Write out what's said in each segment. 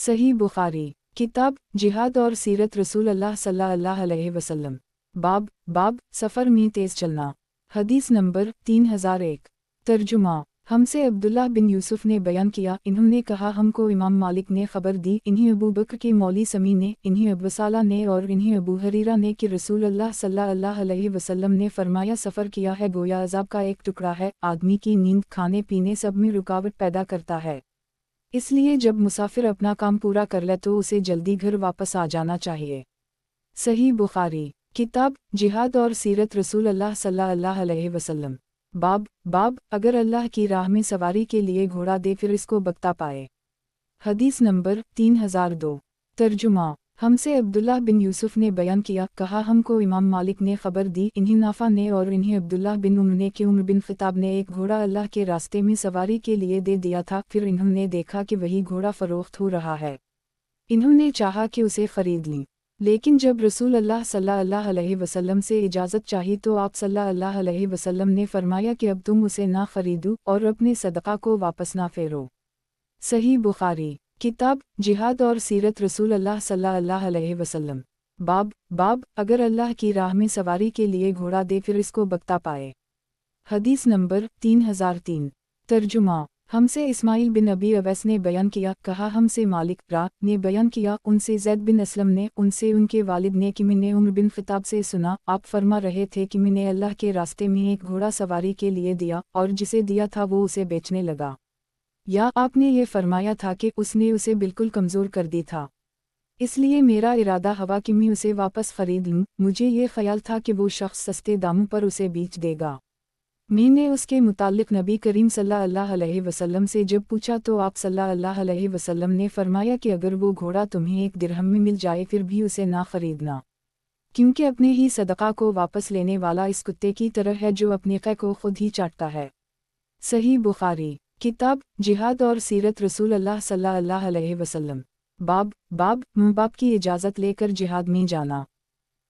सही बुखारी, किताब जिहाद और सीरत रसूल अल्लाह सल्लल्लाहु अलैहि वसल्लम। बाब सफ़र में तेज़ चलना। हदीस नंबर 3001। तर्जुमा। हमसे अब्दुल्लाह बिन यूसुफ ने बयान किया, इन्होंने कहा हमको इमाम मालिक ने खबर दी, इन्हीं अबू बकर के मौली समी ने, इन्हीं अबू साला ने और इन्हीं अबू हरीरा ने कि रसूल अल्लाह सल्लल्लाहु अलैहि वसल्लम ने फरमाया सफ़र किया है गोया अज़ाब का एक टुकड़ा है, आदमी की नींद खाने पीने सब में रुकावट पैदा करता है। इसलिए जब मुसाफिर अपना काम पूरा कर ले तो उसे जल्दी घर वापस आ जाना चाहिए। सही बुखारी, किताब जिहाद और सीरत रसूल अल्लाह सल्लल्लाहु अलैहि वसल्लम। बाब अगर अल्लाह की राह में सवारी के लिए घोड़ा दे फिर इसको बख्ता पाए। हदीस नंबर 3002। तर्जुमा। हमसे अब्दुल्लाह बिन यूसुफ ने बयान किया, कहा हमको इमाम मालिक ने खबर दी, इन्हीं नाफा ने और इन्हीं अब्दुल्लाह बिन उम्र ने कि उम्र बिन खिताब ने एक घोड़ा अल्लाह के रास्ते में सवारी के लिए दे दिया था, फिर इन्होंने देखा कि वही घोड़ा फरोख्त हो रहा है। इन्होंने चाहा कि उसे खरीद लें, लेकिन जब रसूल अल्लाह सल्लल्लाहु अलैहि वसल्लम से इजाज़त चाही तो आप सल्लल्लाहु अलैहि वसल्लम ने फरमाया कि अब तुम उसे ना खरीदो और अपने सदका को वापस ना फेरो। सही बुखारी, किताब जिहाद और सीरत रसूल अल्लाह सल्लल्लाहु अलैहि वसल्लम। बाब अगर अल्लाह की राह में सवारी के लिए घोड़ा दे फिर इसको बख्ता पाए। हदीस नंबर 3003। तर्जुमा। हमसे इस्माइल बिन अबी अवैस ने बयान किया, कहा हमसे मालिक ने बयान किया, उनसे ज़ैद बिन असलम ने, उनसे उनके वालिद ने कि मैंने उम्र बिन खिताब से सुना, आप फरमा रहे थे कि मैंने अल्लाह के रास्ते में एक घोड़ा सवारी के लिए दिया और जिसे दिया था वो उसे बेचने लगा, या आपने ये फरमाया था कि उसने उसे बिल्कुल कमज़ोर कर दी था, इसलिए मेरा इरादा हवा कि मैं उसे वापस ख़रीद लूँ। मुझे ये ख्याल था कि वो शख्स सस्ते दामों पर उसे बेच देगा। मैंने उसके मुताल्लिक़ नबी करीम सल्लल्लाहु अलैहि वसल्लम से जब पूछा तो आप सल्लल्लाहु अलैहि वसल्लम ने फरमाया कि अगर वो घोड़ा तुम्हें एक दिरहम में मिल जाए फिर भी उसे ना खरीदना, क्योंकि अपने ही सदका को वापस लेने वाला इस कुत्ते की तरह है जो अपने कै को खुद ही चाटता है। सही बुखारी, किताब जिहाद और सीरत रसूल अल्लाह सल्लल्लाहु अलैहि वसल्लम। बाब की इजाज़त लेकर जिहाद में जाना।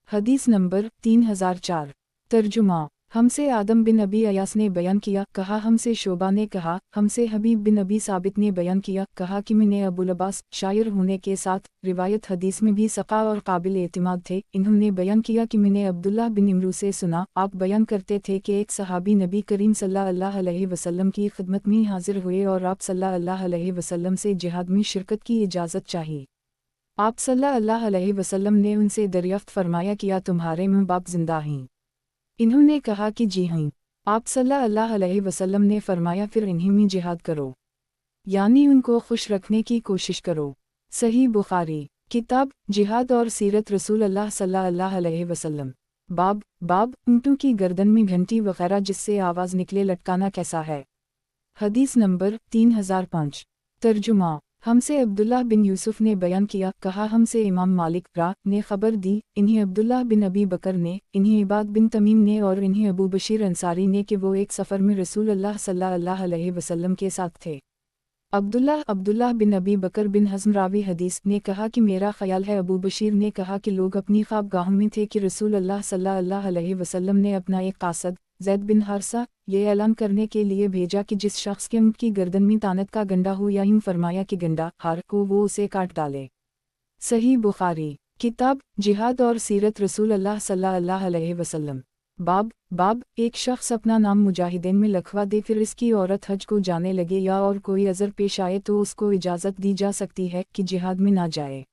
हदीस नंबर 3004। तर्जुमा। हमसे आदम बिन अबी अयास ने बयान किया, कहा हमसे शोबा ने कहा, हमसे हबीब बिन अबी साबित ने बयान किया, कहा कि मैंने अबुल अब्बास शायर होने के साथ रिवायत हदीस में भी सक़ा और काबिल एतिमाद थे। इन्होंने बयान किया कि मैंने अब्दुल्लाह बिन इमरू से सुना, आप बयान करते थे कि एक सहाबी नबी करीम सल्लल्लाहु अलैहि वसल्लम की खिदमत में हाजिर हुए और आप सल्लल्लाहु अलैहि वसल्लम से जिहाद में शिरकत की इजाज़त चाही। आप सल्लल्लाहु अलैहि वसल्लम ने उनसे दरियाफ्त फरमाया, किया तुम्हारे माँ बाप जिंदा हैं? इन्होंने कहा कि जी हैं। आप सल्लल्लाहु अलैहि वसल्लम ने फरमाया फिर इन्हीं में जिहाद करो, यानी उनको खुश रखने की कोशिश करो। सही बुखारी, किताब जिहाद और सीरत रसूल अल्लाह सल्लल्लाहु अलैहि वसल्लम। बाब ऊँटों की गर्दन में घंटी वगैरह जिससे आवाज़ निकले लटकाना कैसा है। हदीस नंबर 3005। तर्जुमा। हमसे अब्दुल्लाह बिन यूसुफ ने बयान किया, कहा हमसे इमाम मालिक ने खबर दी, इन्हीं अब्दुल्लाह बिन अबी बकर ने, इन्हीं इबाद बिन तमीम ने और इन्हीं अबू बशीर अंसारी ने कि वो एक सफ़र में रसूल अल्लाह सल्लल्लाहु अलैहि वसल्लम के साथ थे। अब्दुल्लाह बिन अबी बकर बिन हज़्म रावी हदीस ने कहा कि मेरा ख्याल है अबू बशीर ने कहा कि लोग अपनी ख्वाबगाहों में थे कि रसूल अल्लाह सल्लल्लाहु अलैहि वसल्लम ने अपना एक कासद ज़ैद बिन हारसा ये ऐलान करने के लिए भेजा कि जिस शख्स के ऊँट की गर्दन में तानत का गंडा हो या यूँ फरमाया कि गंडा हार को वो उसे काट डाले। सही बुखारी, किताब जिहाद और सीरत रसूल अल्लाह सल्लल्लाहु अलैहि वसल्लम। बाब एक शख्स अपना नाम मुजाहिदीन में लिखवा दे फिर इसकी औरत हज को जाने लगे या और कोई अज़र पेश आए तो उसको इजाज़त दी जा सकती है कि जिहाद में ना जाए।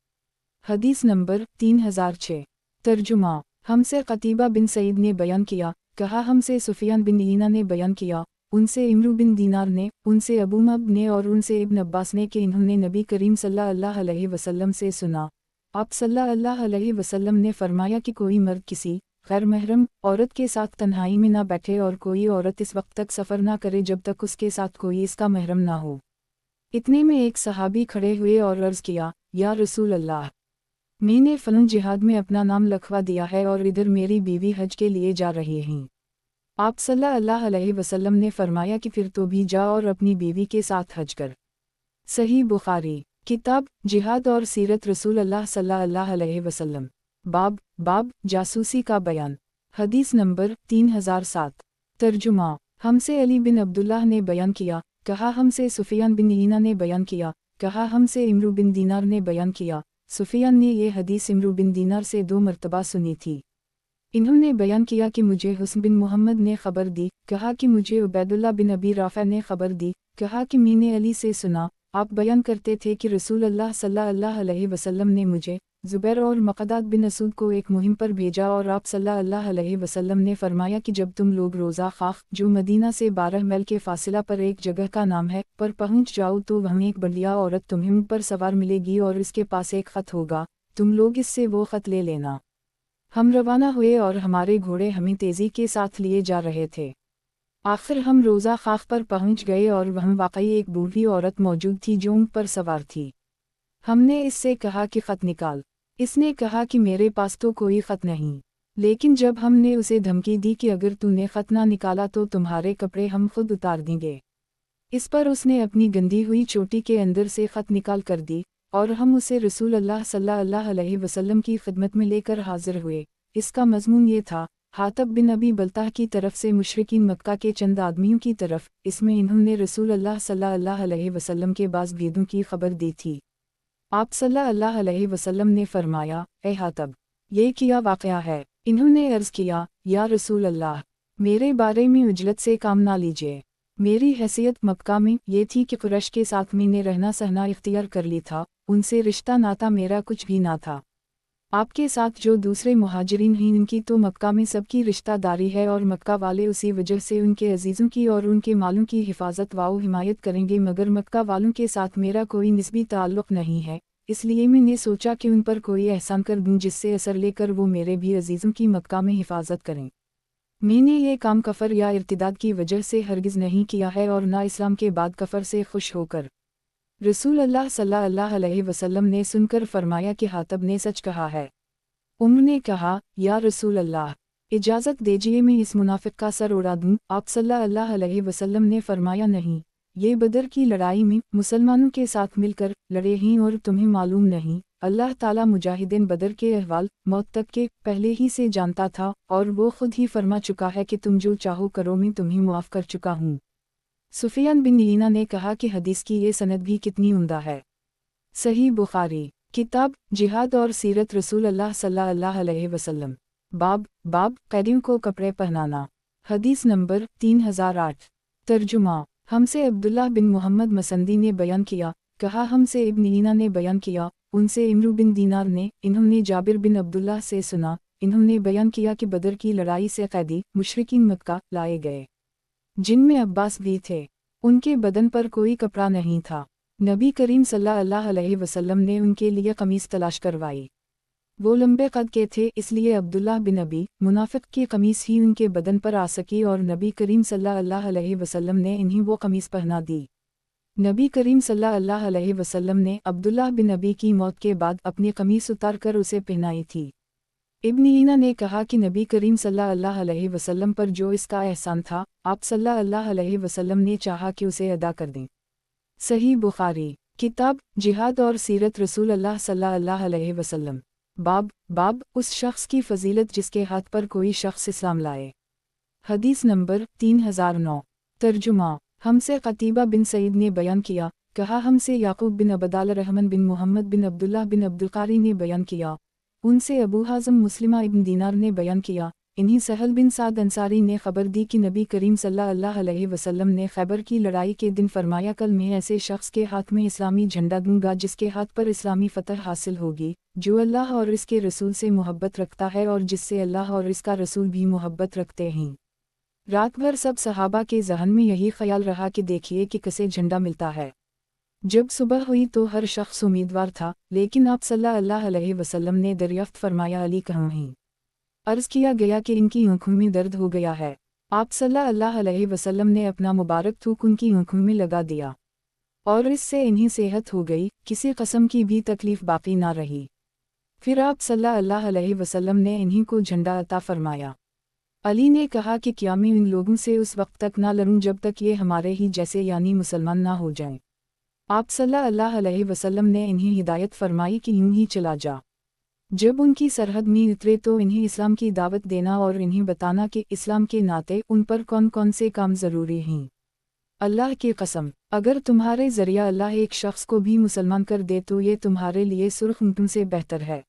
हदीस नंबर 3006। तर्जुमा। हमसे क़तीबा बिन सईद ने बयान किया, कहा हमसे सुफियान बिन ईना ने बयान किया, उनसे इमरू बिन दीनार ने, उनसे अबू मब ने और उनसे इब्न अब्बास ने कि इन्होंने नबी करीम सल्लल्लाहु अलैहि वसल्लम से सुना, आप सल्लल्लाहु अलैहि वसल्लम ने फरमाया कि कोई मर्द किसी गैर महरम औरत के साथ तन्हाई में ना बैठे और कोई औरत इस वक्त तक सफ़र ना करे जब तक उसके साथ कोई इसका महरम ना हो। इतने में एक सहाबी खड़े हुए और अर्ज़ किया, या रसूल अल्लाह, मैंने फ़लन जिहाद में अपना नाम लिखवा दिया है और इधर मेरी बीवी हज के लिए जा रही हैं। आप सल्लल्लाहु अलैहि वसल्लम ने फरमाया कि फिर तो भी जा और अपनी बीवी के साथ हज कर। सही बुखारी, किताब जिहाद और सीरत रसूल अल्लाह सल्लल्लाहु अलैहि वसल्लम। बाब जासूसी का बयान। हदीस नंबर 3007। तर्जुमा। हमसे अली बिन अब्दुल्लाह ने बयान किया, कहा हमसे सुफियान बिन ईना ने बयान किया, कहा हमसे इमरू बिन दीनार ने बयान किया। सुफियान ने ये हदीस इमरू बिन दीनार से 2 मरतबा सुनी थी। इन्होंने बयान किया कि मुझे हुस्न बिन मोहम्मद ने खबर दी, कहा कि मुझे उबैदुल्लाह बिन अबी राफ़ा ने खबर दी, कहा कि मैंने अली से सुना, आप बयान करते थे कि रसूल अल्लाह सल्लल्लाहु अलैहि वसल्लम ने मुझे, ज़ुबैर और मक़दाद बिन असूद को एक मुहिम पर भेजा और आप सल्लल्लाहु अलैहि वसल्लम ने फरमाया कि जब तुम लोग रोज़ा खाख, जो मदीना से 12 मील के फासिला पर एक जगह का नाम है, पर पहुँच जाओ तो वहाँ एक बढ़िया औरत तुम्हें उन पर सवार मिलेगी और इसके पास एक ख़त होगा, तुम लोग इससे वो ख़त ले लेना। हम रवाना हुए और हमारे घोड़े हमें तेज़ी के साथ लिए जा रहे थे। आखिर हम रोज़ा खाख पर पहुँच गए और वहाँ वाकई एक बूढ़ी औरत मौजूद थी जो ऊँट पर सवार थी। हमने इससे कहा कि ख़त निकाल। इसने कहा कि मेरे पास तो कोई ख़त नहीं। लेकिन जब हमने उसे धमकी दी कि अगर तूने ख़त ना निकाला तो तुम्हारे कपड़े हम खुद उतार देंगे, इस पर उसने अपनी गंदी हुई चोटी के अंदर से ख़त निकाल कर दी और हम उसे रसूल अल्लाह सल्लल्लाहु अलैहि वसल्लम की खिदमत में लेकर हाजिर हुए। इसका मज़मून ये था, हातब बिन अबी बल्ताह की तरफ से मुशरिकीन मक्का के चंद आदमियों की तरफ, इसमें इन्होंने रसूल अल्लाह सल्लल्लाहु अलैहि वसल्लम के बाज़ भेदों की खबर दी थी। आप सल्लल्लाहु अलैहि वसल्लम ने फरमाया, ए हातब, ये क्या वाक़या है? इन्होंने अर्ज़ किया, या रसूल अल्लाह, मेरे बारे में उजलत से काम ना लीजिए। मेरी हैसियत मक्का में ये थी कि कुरैश के साथ मैंने रहना सहना इख्तियार कर ली था, उनसे रिश्ता नाता मेरा कुछ भी ना था। आपके साथ जो दूसरे मुहाजिरीन हैं उनकी तो मक्का में सबकी रिश्तादारी है और मक्का वाले उसी वजह से उनके अजीज़ों की और उनके मालों की हिफाजत व हिमायत करेंगे, मगर मक्का वालों के साथ मेरा कोई निस्बी ताल्लुक़ नहीं है, इसलिए मैंने सोचा कि उन पर कोई एहसान कर दूँ जिससे असर लेकर वो मेरे भी अजीज़ों की मक्का में हिफाजत करें। मैंने ये काम कफ़र या इर्तिदाद की वजह से हरगिज़ नहीं किया है और ना इस्लाम के बाद कफ़र से खुश होकर। रसूल अल्लाह सल्लल्लाहु अलैहि वसल्लम ने सुनकर फरमाया कि हातब ने सच कहा है। उन्होंने कहा, या रसूल अल्लाह, इजाज़त दीजिए मैं इस मुनाफिक का सर उड़ा दूँ। आप सल्लल्लाहु अलैहि वसल्लम ने फरमाया, नहीं, ये बदर की लड़ाई में मुसलमानों के साथ मिलकर लड़े हैं और तुम्हें मालूम नहीं, अल्लाह ताला मुजाहिदीन बदर के अहवाल मौत तक के पहले ही से जानता था और वो खुद ही फरमा चुका है कि तुम जो चाहो करो, मैं तुम्हें मुआफ़ कर चुका हूँ। सुफियान बिन यीना ने कहा कि हदीस की ये सनद भी कितनी उम्दा है। सही बुखारी, किताब जिहाद और सीरत रसूल अल्लाह सल्लल्लाहु अलैहि वसल्लम, बाब कैदियों को कपड़े पहनाना। हदीस नंबर 3008। तर्जुमा, हमसे अब्दुल्लाह बिन मोहम्मद मसंदी ने बयान किया, कहा हमसे इब्न यीना ने बयान किया, उनसे इमरू बिन दीनार ने, इन्होंने जाबिर बिन अब्दुल्लाह से सुना, इन्होंने बयान किया कि बदर की लड़ाई से कैदी मुशरिकीन मक्का लाए गए, जिनमें अब्बास भी थे। उनके बदन पर कोई कपड़ा नहीं था। नबी करीम सल्लल्लाहु अलैहि वसल्लम ने उनके लिए कमीज़ तलाश करवाई। वो लंबे कद के थे, इसलिए अब्दुल्लाह बिन अबी मुनाफिक की कमीज़ ही उनके बदन पर आ सकी और नबी करीम सल्लल्लाहु अलैहि वसल्लम ने इन्हें वो कमीज़ पहना दी। नबी करीम सल्लल्लाहु अलैहि वसल्लम ने अब्दुल्लाह बिन अबी की मौत के बाद अपनी कमीज़ उतार कर उसे पहनाई थी। इब्न यीना ने कहा कि नबी करीम सल्लल्लाहु अलैहि वसल्लम पर जो इसका एहसान था, आप सल्लल्लाहु अलैहि वसल्लम ने चाहा कि उसे अदा कर दें। सही बुखारी, किताब जिहाद और सीरत रसूल अल्लाह सल्लल्लाहु अलैहि वसल्लम, बाब उस शख्स की फ़जीलत जिसके हाथ पर कोई शख्स इस्लाम लाए। हदीस नंबर 3009। तर्जुमा, हमसे क़तीबा बिन सईद ने बयान किया, कहा हमसे याकूब बिन अबदाल रहमान बिन मोहम्मद बिन अब्दुल्लाह बिन अब्दुलकारी ने बयान किया, उनसे अबू हाज़म मुस्लिमा इब्न दीनार ने बयान किया, इन्हीं सहल बिन साद अंसारी ने खबर दी कि नबी करीम सल्लल्लाहु अलैहि वसल्लम ने खैबर की लड़ाई के दिन फरमाया, कल मैं ऐसे शख्स के हाथ में इस्लामी झंडा दूंगा जिसके हाथ पर इस्लामी फ़तह हासिल होगी, जो अल्लाह और इसके रसूल से मोहब्बत रखता है और जिससे अल्लाह और इसका रसूल भी मोहब्बत रखते हैं। रात भर सब सहाबा के जहन में यही ख्याल रहा कि देखिए कि किसे झंडा मिलता है। जब सुबह हुई तो हर शख्स उम्मीदवार था, लेकिन आप सल्लल्लाहु अलैहि वसल्लम ने दरियाफ्त फरमाया, अली कहाँ हैं? अर्ज़ किया गया कि इनकी आँखों में दर्द हो गया है। आप सल्लल्लाहु अलैहि वसल्लम ने अपना मुबारक थूक उनकी आँखों में लगा दिया और इससे इन्हीं सेहत हो गई, किसी कस्म की भी तकलीफ़ बाकी ना रही। फिर आप सल्लल्लाहु अलैहि वसल्लम ने इन्हीं को झंडा अता फरमाया। अली ने कहा कि क्या मैं इन लोगों से उस वक्त तक ना लड़ूं जब तक ये हमारे ही जैसे यानी मुसलमान ना हो जाएं। आप सल्लल्लाहु अलैहि वसल्लम ने इन्हें हिदायत फरमाई कि यूं ही चला जा। जब उनकी सरहद में उतरे तो इन्हें इस्लाम की दावत देना और इन्हें बताना कि इस्लाम के नाते उन पर कौन कौन से काम ज़रूरी हैं। अल्लाह की कसम, अगर तुम्हारे ज़रिया अल्लाह एक शख्स को भी मुसलमान कर दे तो ये तुम्हारे लिए सुर्ख ऊँटों से बेहतर है।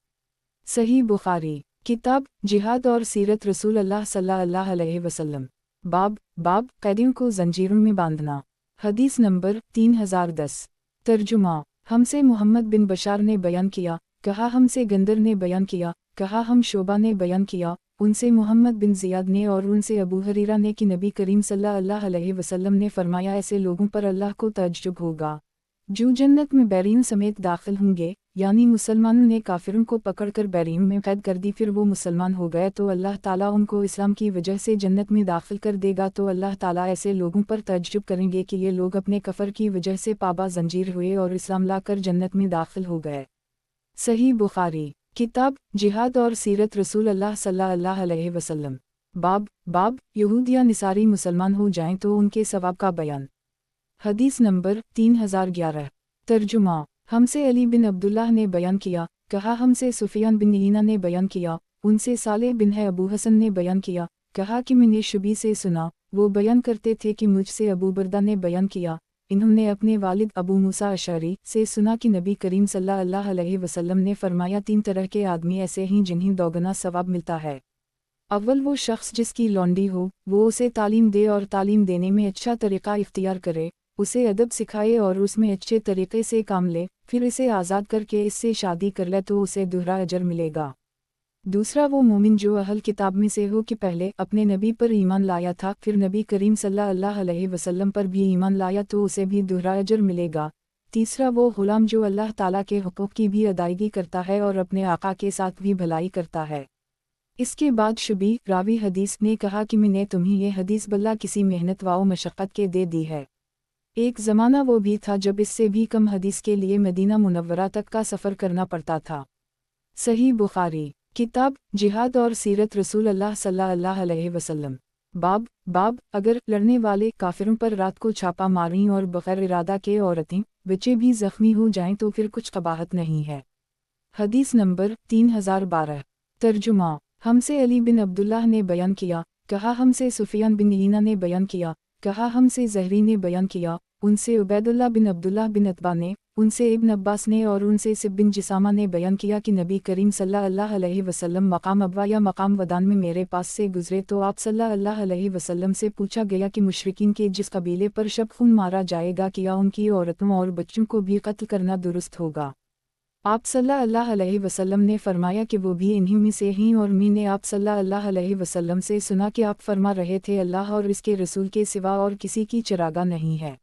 सही बुखारी। किताब जिहाद और सीरत रसूल अल्लाह सल्लल्लाहु अलैहि वसल्लम। बाब कैदियों को जंजीरों में बांधना। हदीस नंबर 3010। तर्जुमा। हमसे मोहम्मद बिन बशार ने बयान किया, कहा हमसे गंदर ने बयान किया, कहा हम शोबा ने बयान किया, उनसे मोहम्मद बिन ज़ियाद ने और उनसे अबू हरीरा ने कि नबी करीम सल्लल्लाहु अलैहि वसल्लम ने फरमाया, ऐसे लोगों पर अल्लाह को तअज्जुब होगा जो जन्नत में बैरियों समेत दाखिल होंगे। यानी मुसलमानों ने काफिरों को पकड़कर बैरियों में कैद कर दी, फिर वो मुसलमान हो गए तो अल्लाह ताला उनको इस्लाम की वजह से जन्नत में दाखिल कर देगा। तो अल्लाह ताला ऐसे लोगों पर तअज्जुब करेंगे कि ये लोग अपने कफर की वजह से पाबा जंजीर हुए और इस्लाम लाकर जन्नत में दाखिल हो गए। सही बुखारी। किताब जिहाद और सीरत रसूल अल्लाह सल्लल्लाहु अलैहि वसल्लम। बाब यहूद या निसारी मुसलमान हो जाएं तो उनके सवाब का बयान। हदीस नंबर 3011। तर्जुमा। हमसे अली बिन अब्दुल्लाह ने बयान किया, कहा हमसे सुफियान बिन ईना ने बयान किया, उनसे सालेह बिन है अबू हसन ने बयान किया, कहा कि मैंने शुबी से सुना, वो बयान करते थे कि मुझसे अबू बरदा ने बयान किया, इन्होंने अपने वालिद अबू मूसा अशअरी से सुना कि नबी करीम सल्लल्लाहु अलैहि वसल्लम ने फरमाया, 3 तरह के आदमी ऐसे हैं जिन्हें दोगुना सवाब मिलता है। अव्वल वो शख्स जिसकी लौंडी हो, वो उसे तालीम दे और तालीम देने में अच्छा तरीक़ा इख्तियार करे, उसे अदब सिखाए और उसमें अच्छे तरीक़े से काम ले, फिर इसे आज़ाद करके इससे शादी कर ले तो उसे दोहरा अजर मिलेगा। दूसरा वो मोमिन जो अहल किताब में से हो कि पहले अपने नबी पर ईमान लाया था, फिर नबी करीम सल्लल्लाहु अलैहि वसल्लम पर भी ईमान लाया तो उसे भी दोहरा अजर मिलेगा। तीसरा वो गुलाम जो अल्लाह ताला के हुक्म की भी अदायगी करता है और अपने आका के साथ भी भलाई करता है। इसके बाद शुबी रावी हदीस ने कहा कि मैंने तुम्हें ये हदीस बल्ला किसी मेहनत व मशक्क़त के दे दी है। एक ज़माना वो भी था जब इससे भी कम हदीस के लिए मदीना मुनव्वरा तक का सफ़र करना पड़ता था। सही बुखारी। किताब जिहाद और सीरत रसूल अल्लाह सल्लल्लाहु अलैहि वसल्लम। बाब अगर लड़ने वाले काफिरों पर रात को छापा मारें और बग़ैर इरादा के औरतें बच्चे भी ज़ख्मी हो जाएं तो फिर कुछ कबाहत नहीं है। हदीस नंबर 3012। तर्जुमा। हमसे अली बिन अब्दुल्लाह ने बयान किया, कहा हमसे सुफियान बिन ईना ने बयान किया, कहा हमसे ज़हरी ने बयान किया, उनसे उबैदुल्लाह बिन अब्दुल्लाह बिन अतबा ने, उनसे इब्न अब्बास ने और उनसे सिब बिन जिसामा ने बयान किया कि नबी करीम सल्लल्लाहु अलैहि वसल्लम मकाम अब्वा या मकाम वदान में मेरे पास से गुजरे तो आप सल्लल्लाहु अलैहि वसल्लम से पूछा गया कि मुशरिकीन के जिस कबीले पर शब खून मारा जाएगा क्या उनकी औरतों और बच्चों को भी कत्ल करना दुरुस्त होगा? आप सल्लल्लाहु अलैहि वसल्लम ने फरमाया कि वो भी इन्हीं में से हैं, और मैंने आप सल्लल्लाहु अलैहि वसल्लम से सुना कि आप फरमा रहे थे, अल्लाह और इसके रसूल के सिवा और किसी की चरागा नहीं है।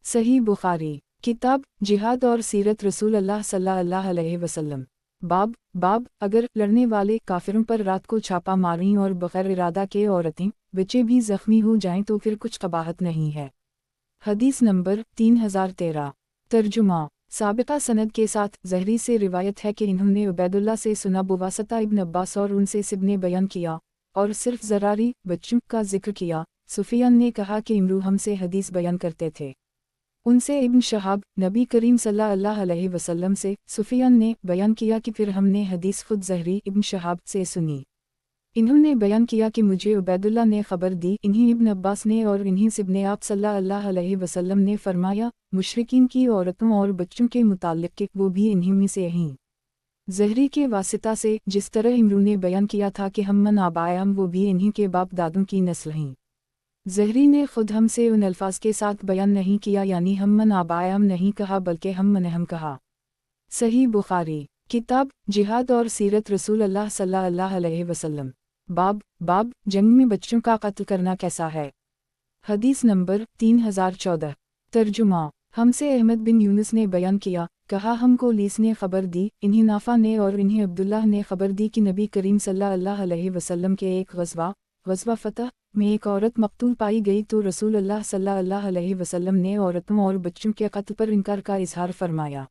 सही बुखारी। किताब जिहाद और सीरत रसूल अल्लाह सल्लल्लाहु अलैहि वसल्लम। बाब अगर लड़ने वाले काफिरों पर रात को छापा मारें और बग़ैर इरादा के औरतें बच्चे भी ज़ख्मी हो जाएं तो फिर कुछ कबाहत नहीं है। हदीस नंबर 3013। तर्जुमा। साबिका सनद के साथ ज़हरी से रिवायत है कि इन्होंने उबैदुल्लाह से सुना, बुवासता इब्न अब्बास और उनसे सिब ने बयान किया और सिर्फ ज़रारी बच्चों का जिक्र किया। सुफियान ने कहा कि इमरू हमसे हदीस बयान करते थे, उनसे इब्न शहाब नबी करीम सल्लल्लाहु अलैहि वसल्लम से, सुफियान ने बयान किया कि फिर हमने हदीस खुद ज़हरी इब्न शहाब से सुनी। इन्होंने बयान किया कि मुझे उबैदुल्लाह ने खबर दी, इन्हीं इब्न अब्बास ने और इन्हीं सिब ने, आप सल्लल्लाहु अलैहि वसल्लम ने फरमाया, मुशरिकीन की औरतों और बच्चों के मुताल्लिक़ कि वो भी इन्हीं में से हैं। ज़हरी के वासिता से जिस तरह इमरू ने बयान किया था कि हम मन आबायाम वो भी इन्हीं के बाप दादों की नस्ल हैं। ज़हरी ने खुद हमसे उन अल्फाज के साथ बयान नहीं किया, यानी हम मन आबायाम नहीं कहा बल्कि हम मनहम कहा। सही बुखारी। किताब जिहाद और सीरत रसूल अल्लाह सल्लल्लाहु अलैहि वसल्लम। बाब जंग में बच्चों का कत्ल करना कैसा है। हदीस नंबर 3014। तर्जुमा। हमसे अहमद बिन यूनुस ने बयान किया, कहा हमको लीस ने खबर दी, इन्हीं नाफा ने और इन्हीं अब्दुल्लाह ने खबर दी कि नबी करीम सल्लल्लाहु अलैहि वसल्लम के एक ग़ज़वा फ़तह में एक औरत मक़तूल पाई गई तो रसूल अल्लाह सल्लल्लाहु अलैहि वसल्लम ने औरतों और बच्चों के कत्ल पर इनकार का इजहार फरमाया।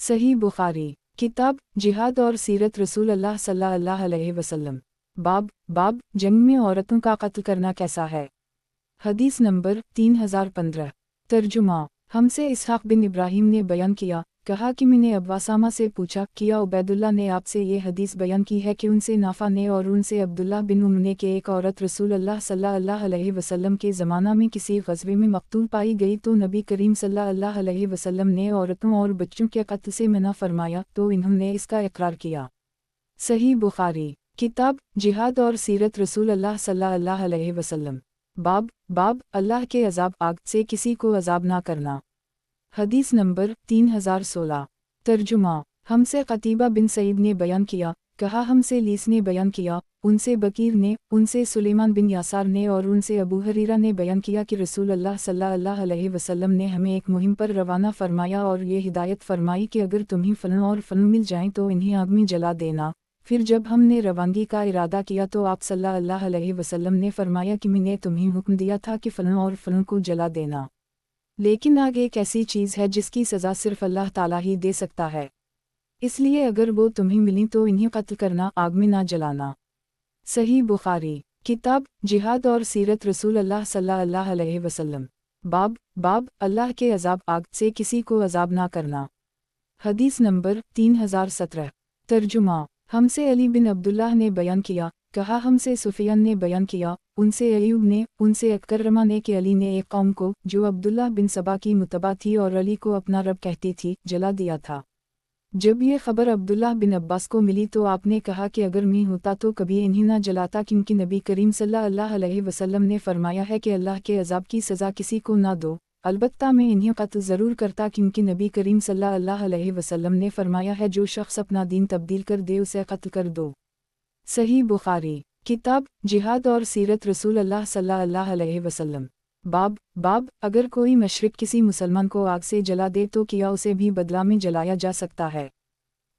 सही बुखारी। किताब जिहाद और सीरत रसूल अल्लाह सल्लल्लाहु अलैहि वसल्लम। बाब जंग में औरतों का कत्ल करना कैसा है। हदीस नंबर 3015। तर्जुमा। हमसे इसहाक़ बिन इब्राहीम ने बयान किया, कहा कि मैंने अब्बासामा से पूछा, किया उबैदुल्लाह ने आपसे ये हदीस बयान की है कि उनसे नाफा ने और उनसे अब्दुल्लाह बिन उम्र ने कि एक औरत रसूल अल्लाह सल्लल्लाहु अलैहि वसल्लम के ज़माना में किसी ग़ज़वे में मक़तूल पाई गई तो नबी करीम सल्लल्लाहु अलैहि वसल्लम ने औरतों और बच्चों के कत्ल से मना फरमाया तो इन्होंने इसका इकरार किया। सही बुखारी किताब जिहाद और सीरत रसूल अल्लाह सल्लल्लाहु अलैहि वसल्लम। बाब अल्लाह के अज़ाब आग से किसी को अज़ाब ना करना। हदीस नंबर 3016। तर्जुमा हमसे क़तीबा बिन सईद ने बयान किया, कहा हमसे लीस ने बयान किया, उनसे बकीर ने, उनसे सुलेमान बिन यासार ने और उनसे अबू हरीरा ने बयान किया कि रसूल अल्लाह सल्लल्लाहु अलैहि वसल्लम ने हमें एक मुहिम पर रवाना फरमाया और ये हिदायत फरमाई कि अगर तुम्हें फलन और फलन मिल जाएं तो इन्हें आग में जला देना। फिर जब हमने रवानगी का इरादा किया तो आप सल्लल्लाहु अलैहि वसल्लम ने फरमाया कि मैंने तुम्हें हुक्म दिया था कि फलन और फलन को जला देना, लेकिन आग एक ऐसी चीज़ है जिसकी सज़ा सिर्फ अल्लाह ताला ही दे सकता है, इसलिए अगर वो तुम्हें मिली तो इन्हें कत्ल करना, आग में ना जलाना। सही बुखारी किताब जिहाद और सीरत रसूल अल्लाह सल्लल्लाहु अलैहि वसल्लम। बाब अल्लाह के अज़ाब आग से किसी को अज़ाब ना करना। हदीस नंबर 3017। तर्जुमा हमसे अली बिन अब्दुल्लाह ने बयान किया, कहा हमसे सुफियान ने बयान किया, उनसे अयूब ने, उनसे अकरमा ने कि अली ने एक कौम को जो अब्दुल्लाह बिन सबा की मुतबा थी और अली को अपना रब कहती थी, जला दिया था। जब ये खबर अब्दुल्लाह बिन अब्बास को मिली तो आपने कहा कि अगर मैं होता तो कभी इन्हें ना जलाता, क्योंकि नबी करीम सल्लल्लाहु अलैहि वसल्लम ने फरमाया है कि अल्लाह के अज़ाब की सज़ा किसी को ना दो, अलबत्ता मैं इन्हें कत्ल ज़रूर करता, क्योंकि नबी करीम सल्लल्लाहु अलैहि वसल्लम ने फरमाया है जो शख्स अपना दीन तब्दील कर दे उसे कत्ल कर दो। सही बुखारी किताब जिहाद और सीरत रसूल अल्लाह सल्लल्लाहु अलैहि वसल्लम। बाब अगर कोई मशरिक किसी मुसलमान को आग से जला दे तो किया उसे भी बदला में जलाया जा सकता है।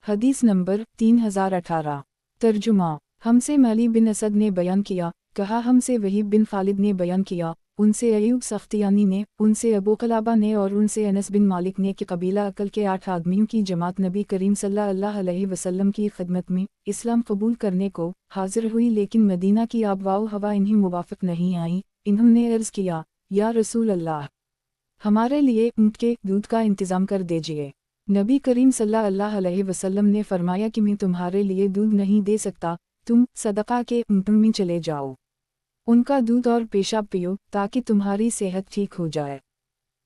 हदीस नंबर 3018। तर्जुमा हमसे माली बिन असद ने बयान किया, कहा हमसे वहीब बिन खालिद ने बयान किया, उनसे अयूब सख्तियानी ने, उनसे अबू कलाबा ने और उनसे अनस बिन मालिक ने कि कबीला अकल के 8 आदमियों की जमात नबी करीम सल्लल्लाहु अलैहि वसल्लम की खिदमत में इस्लाम कबूल करने को हाजिर हुई, लेकिन मदीना की आबवाओ हवा इन्हें मुवाफिक नहीं आई। इन्होंने अर्ज़ किया, या रसूल अल्लाह, हमारे लिए ऊँट के दूध का इंतज़ाम कर दीजिए। नबी करीम सल्लल्लाहु अलैहि वसल्लम ने फरमाया कि मैं तुम्हारे लिए दूध नहीं दे सकता, तुम सदका के ऊँटों में चले जाओ, उनका दूध और पेशाब पियो ताकि तुम्हारी सेहत ठीक हो जाए।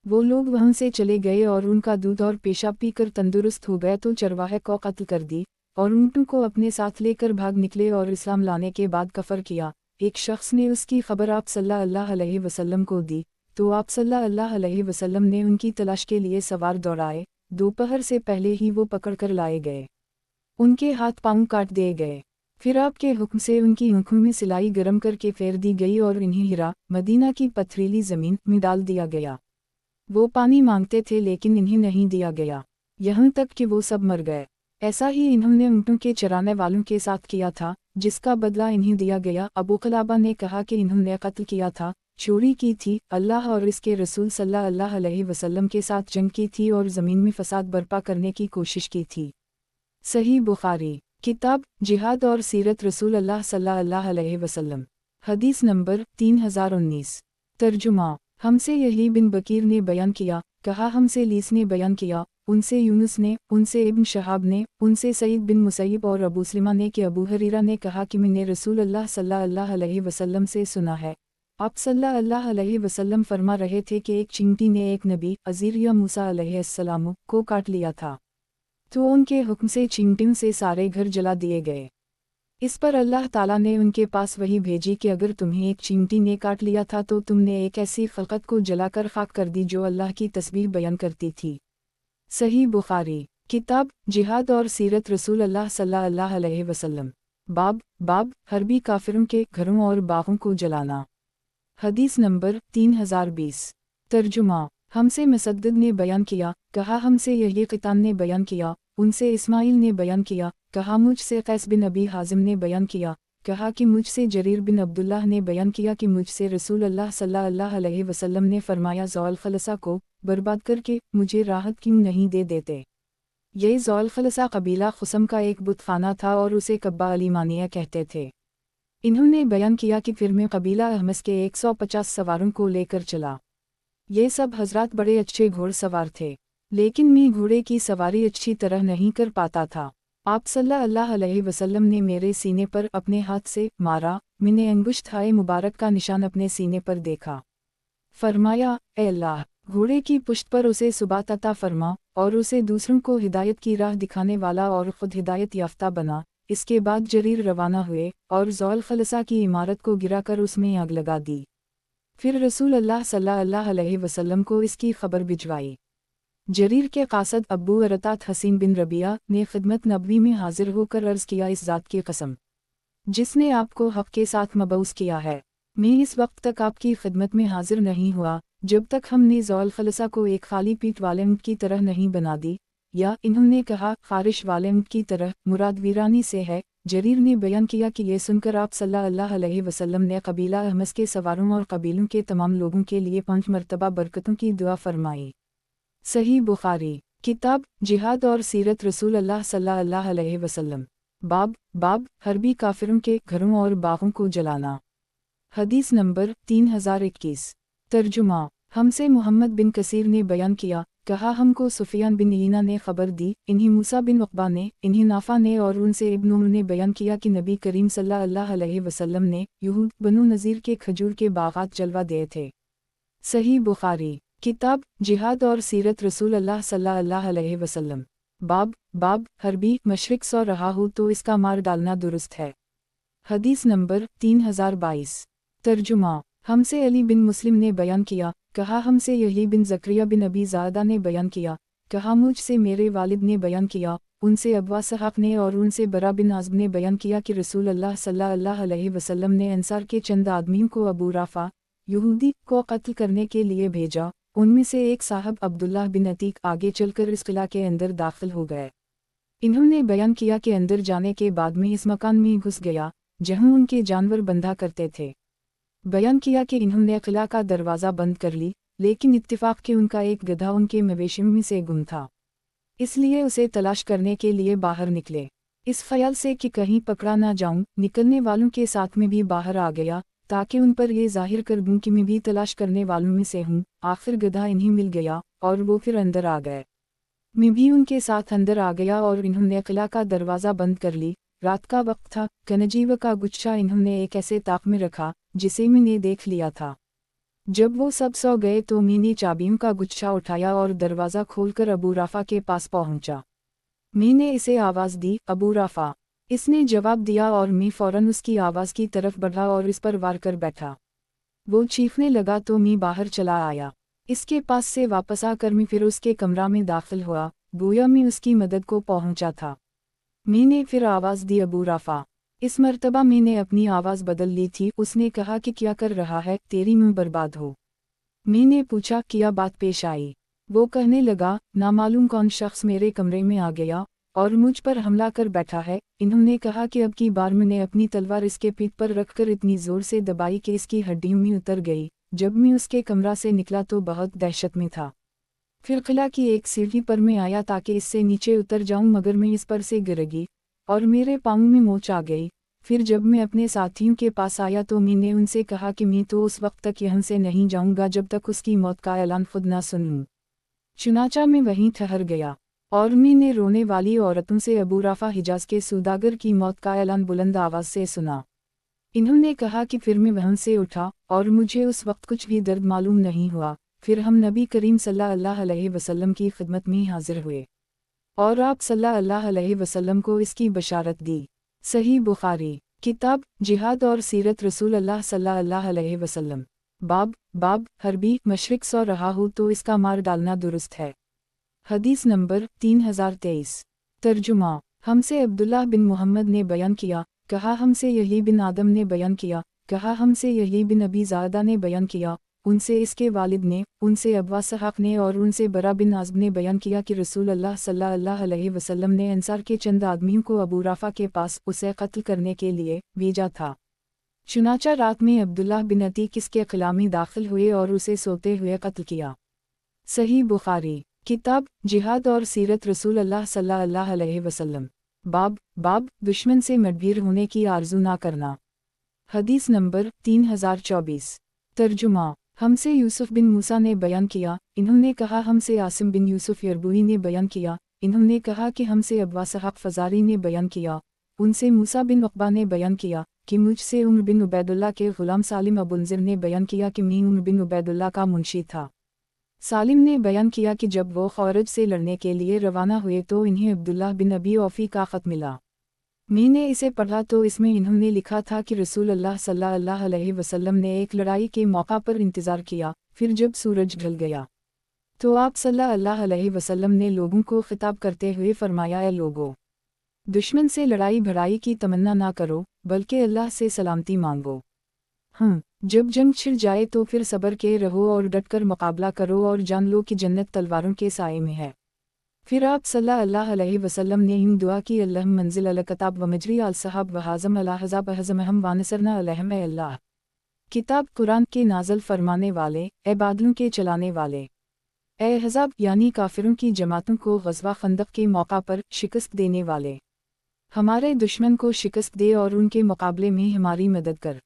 वो लोग वहाँ से चले गए और उनका दूध और पेशाब पीकर तंदुरुस्त हो गए तो चरवाहे को कत्ल कर दी और ऊँटों को अपने साथ लेकर भाग निकले और इस्लाम लाने के बाद कफर किया। एक शख्स ने उसकी खबर आप सल्लल्लाहु अलैहि वसल्लम को दी तो आप सल्लल्लाहु अलैहि वसल्लम ने उनकी तलाश के लिए सवार दौड़ाए। दोपहर से पहले ही वो पकड़ कर लाए गए, उनके हाथ पांव काट दिए गए। फिर आपके हुक्म से उनकी आँखों में सिलाई गर्म करके फेर दी गई और इन्हें हिरा मदीना की पथरीली ज़मीन में डाल दिया गया। वो पानी मांगते थे लेकिन इन्हें नहीं दिया गया, यहाँ तक कि वो सब मर गए। ऐसा ही इन्होंने ऊँटों के चराने वालों के साथ किया था, जिसका बदला इन्हें दिया गया। अबू कलाबा ने कहा कि इन्होंने कत्ल किया था, चोरी की थी, अल्लाह और इसके रसूल सल्लल्लाहु अलैहि वसल्लम के साथ जंग की थी और ज़मीन में फसाद बर्पा करने की कोशिश की थी। सही बुखारी किताब जिहाद और सीरत रसूल अल्लाह सल्लल्लाहु अलैहि वसल्लम। हदीस नंबर 3019। तर्जुमा हमसे यही बिन बकीर ने बयान किया, कहा हमसे लीस ने बयान किया, उनसे यूनुस ने, उनसे इब्न शहाब ने, उनसे सईद बिन मुसैब और अबू सलिमा ने कि अबू हरीरा ने कहा कि मैंने रसूल अल्लाह सल्लल्लाहु अलैहि वसल्लम से सुना है, आप सल्लल्लाहु अलैहि वसल्लम फरमा रहे थे कि एक चींटी ने एक नबी अज़ीर या मूसा अलैहिस्सलाम को काट लिया था, तो उनके हुक्म से चींटियों से सारे घर जला दिए गए। इस पर अल्लाह ताला ने उनके पास वही भेजी कि अगर तुम्हें एक चींटी ने काट लिया था तो तुमने एक ऐसी खलकत को जलाकर खाक कर दी जो अल्लाह की तस्बीह बयान करती थी। सही बुखारी किताब जिहाद और सीरत रसूल अल्लाह सल्लल्लाहु अलैहि वसल्लम। बाब हरबी काफिरों के घरों और बागों को जलाना। हदीस नंबर 3020। तर्जुमा हमसे मुसद्दद ने बयान किया, कहा हमसे यही क़ितान ने बयान किया, उनसे इस्माइल ने बयान किया, कहा मुझसे कैस बिन अबी हाजिम ने बयान किया, कहा कि मुझसे जरीर बिन अब्दुल्लाह ने बयान किया कि मुझसे रसूल अल्लाह सल्लल्लाहु अलैहि वसल्लम ने फरमाया, ज़ौल खलसा को बर्बाद करके मुझे राहत क्यों नहीं दे देते। यह ज़ौल खलसा कबीला खुसम का एक बुतखाना था और उसे कब्बा अलीमानिया कहते थे। इन्होंने बयान किया कि फिर मैं कबीला अहमस के 150 सवारों को लेकर चला। ये सब हजरात बड़े अच्छे घोड़सवार थे, लेकिन मैं घोड़े की सवारी अच्छी तरह नहीं कर पाता था। आप सल्लल्लाहु अलैहि वसल्लम ने मेरे सीने पर अपने हाथ से मारा, मैंने अंगुष्ठाए मुबारक का निशान अपने सीने पर देखा। फरमाया, ए अल्लाह, घोड़े की पुश्त पर उसे सुबात अता फरमा और उसे दूसरों को हिदायत की राह दिखाने वाला और खुद हिदायत याफ्ता बना। इसके बाद जरीर रवाना हुए और ज़ौल खलसा की इमारत को गिराकर उसमें आग लगा दी। फिर रसूल अल्लाह सल्लल्लाहु अलैहि वसल्लम को इसकी खबर भिजवाई। जरीर के कासद अब्बू अरतात हसीन बिन रबिया ने खिदमत नबवी में हाजिर होकर अर्ज़ किया, इस ज़ात की कसम जिसने आपको हक़ के साथ मबऊस किया है, मैं इस वक्त तक आपकी खिदमत में हाजिर नहीं हुआ जब तक हमने ज़ौल खलसा को एक खाली पीठ वाले ऊँट की तरह नहीं बना दी, या इन्होंने कहा खारिश वाले ऊँट की तरह, मुराद वीरानी से है। जरीर ने बयान किया कि ये सुनकर आप सल्लल्लाहु अलैहि वसल्लम ने कबीला अहमस के सवारों और कबीलों के तमाम लोगों के लिए 5 मरतबा बरकतों की दुआ फरमाई। सही बुखारी, किताब जिहाद और सीरत रसूल अल्लाह सल्लल्लाहु अलैहि वसल्लम। बाब हरबी काफिरों के घरों और बागों को जलाना। हदीस नंबर 3021। तर्जुमा। हमसे मोहम्मद बिन कसीर ने बयान किया, कहा हमको सुफियान बिन ईना ने खबर दी, इन्हीं मूसा बिन उक़बा ने, इन्हीं नाफा ने और उनसे इब्न उमर ने बयान किया कि नबी करीम सल्लल्लाहु अलैहि वसल्लम ने यहूद बनु नज़ीर के खजूर के बागात जलवा दिए थे। सही बुखारी, किताब जिहाद और सीरत रसूल अल्लाह सल्लल्लाहु अलैहि वसल्लम। बाब हरबी मशरिक सौ रहा हो तो इसका मार डालना दुरुस्त है। हदीस नंबर 3022। तर्जुमा। हमसे अली बिन मुस्लिम ने बयान किया, कहा हमसे यही बिन ज़करिया बिन अबी ज़ादा ने बयान किया, कहा मुझसे मेरे वालिद ने बयान किया, उनसे अब्वा सहाक़ ने और उनसे बरा बिन आज़ब ने बयान किया कि रसूल अल्लाह सल्लल्लाहु अलैहि वसल्लम ने अंसार के चंद आदमियों को अबू राफ़ा यहूदी को कत्ल करने के लिए भेजा। उनमें से एक साहब अब्दुल्लाह बिन अतीक आगे चलकर इस किला के अंदर दाखिल हो गए। इन्होंने बयान किया कि अंदर जाने के बाद में इस मकान में घुस गया जहाँ उनके जानवर बंधा करते थे। बयान किया कि इन्होंने किला का दरवाज़ा बंद कर ली, लेकिन इत्तिफाक के उनका एक गधा उनके मवेशियों में से गुम था, इसलिए उसे तलाश करने के लिए बाहर निकले। इस ख्याल से कि कहीं पकड़ा ना जाऊं, निकलने वालों के साथ में भी बाहर आ गया ताकि उन पर ये जाहिर कर दूं कि मैं भी तलाश करने वालों में से हूँ। आखिर गधा इन्हीं मिल गया और वो फिर अंदर आ गए। मैं भी उनके साथ अंदर आ गया और इन्होंने किला का दरवाज़ा बंद कर ली। रात का वक्त था। कनजीव का गुच्छा इन्होंने एक ऐसे ताक में रखा जिसे मैंने देख लिया था। जब वो सब सो गए तो मैंने चाबियों का गुच्छा उठाया और दरवाज़ा खोलकर अबू राफ़ा के पास पहुंचा। मैंने इसे आवाज़ दी, अबू राफ़ा। इसने जवाब दिया और मैं फ़ौरन उसकी आवाज़ की तरफ बढ़ा और इस पर वार कर बैठा। वो चीखने लगा तो मैं बाहर चला आया। इसके पास से वापस आकर मैं फिर उसके कमरा में दाखिल हुआ, गोया मैं उसकी मदद को पहुंचा था। मैंने फिर आवाज़ दी, अबू राफ़ा। इस मर्तबा मैंने अपनी आवाज़ बदल ली थी। उसने कहा कि क्या कर रहा है, तेरी मुँह बर्बाद हो। मैंने पूछा, क्या बात पेश आई। वो कहने लगा, नामालूम कौन शख्स मेरे कमरे में आ गया और मुझ पर हमला कर बैठा है। इन्होंने कहा कि अब की बार मैंने अपनी तलवार इसके पीठ पर रखकर इतनी ज़ोर से दबाई कि इसकी हड्डियों में उतर गई। जब मैं उसके कमरा से निकला तो बहुत दहशत में था। फिर किला की एक सीढ़ी पर मैं आया ताकि इससे नीचे उतर जाऊं, मगर मैं इस पर से गिरगी और मेरे पाँव में मोच आ गई। फिर जब मैं अपने साथियों के पास आया तो मैंने उनसे कहा कि मैं तो उस वक्त तक यहाँ से नहीं जाऊंगा जब तक उसकी मौत का ऐलान खुद ना सुन लूं। चुनाचा मैं वहीं ठहर गया और मैंने रोने वाली औरतों से अबू राफ़ा हिजाज के सौदागर की मौत का ऐलान बुलंद आवाज़ से सुना। इन्होंने कहा कि फिर मैं वहाँ से उठा और मुझे उस वक्त कुछ भी दर्द मालूम नहीं हुआ। फिर हम नबी करीम सल्लल्लाहु अलैहि वसल्लम की खिदमत में हाजिर हुए और आप सल्लल्लाहु अलैहि वसल्लम को इसकी बशारत दी। सही बुखारी, किताब जिहाद और सीरत रसूल अल्लाह सल्लल्लाहु अलैहि वसल्लम। बाब हरबी मशरिक सो रहा हो तो इसका मार डालना दुरुस्त है। हदीस नंबर 3023। तर्जुमा। हमसे अब्दुल्लाह बिन मोहम्मद ने बयान किया, कहा हमसे यही बिन आदम ने बयान किया, कहा हमसे यही बिन अबी ज़ादा ने बयान किया, उनसे इसके वालिद ने, उनसे अब्वा सहाक़ ने और उनसे बरा बिन आज़ब ने बयान किया कि रसूल अल्लाह सल्लल्लाहु अलैहि वसल्लम ने अंसार के चंद आदमियों को अबू राफ़ा के पास उसे कत्ल करने के लिए भेजा था। चुनाचा रात में अब्दुल्लाह बिन अतीक इसके क़िला में दाखिल हुए और उसे सोते हुए कत्ल किया। सही बुखारी, किताब जिहाद और सीरत रसूल अल्लाह सल्लल्लाहु अलैहि वसल्लम। बाब दुश्मन से मदभीर होने की आरज़ू ना करना। हदीस नंबर 3024। तर्जुमा। हमसे यूसुफ बिन मूसा ने बयान किया, इन्होंने कहा हमसे आसिम बिन यूसुफ यरबुई ने बयान किया, इन्होंने कहा कि हमसे अब्वा सहाब फजारी ने बयान किया, उनसे मूसा बिन उक़बा ने बयान किया कि मुझसे उमर बिन उबैदुल्लाह के ग़ुलाम सालिम अबुलज़िर ने बयान किया कि मैं उमर बिन उबैदुल्लाह का मुंशी था। सालिम ने बयान किया कि जब वो खौरज से लड़ने के लिए रवाना हुए तो इन्हें अब्दुल्लाह बिन अबी औफ़ी का ख़त मिला। मैंने इसे पढ़ा तो इसमें इन्होंने लिखा था कि रसूल अल्लाह सल्लल्लाहु अलैहि वसल्लम ने एक लड़ाई के मौका पर इंतज़ार किया, फिर जब सूरज ढल गया तो आप सल्लल्लाहु अलैहि वसल्लम ने लोगों को खिताब करते हुए फरमाया, ऐ लोगों, दुश्मन से लड़ाई भड़ाई की तमन्ना ना करो, बल्कि अल्लाह से सलामती मांगो। जब जंग छिड़ जाए तो फिर सब्र के रहो और डटकर मुकाबला करो और जान लो कि जन्नत तलवारों के साए में है। फिर आप सल्लल्लाहु अलैहि वसल्लम ने यूं दुआ की, अल्लाह मंजिल अल कताब व मजरी अल सहाब व हाज़म अल अहज़ाब हज़महम व नसरना अलैहिम, ए अल्लाह किताब कुरान के नाज़ल फरमाने वाले, ए बादलों के चलाने वाले, ए अहज़ाब यानी काफिरों की जमातों को ग़ज़वा खंदक के मौका पर शिकस्त देने वाले, हमारे दुश्मन को शिकस्त दे और उनके मुकाबले में हमारी मदद कर।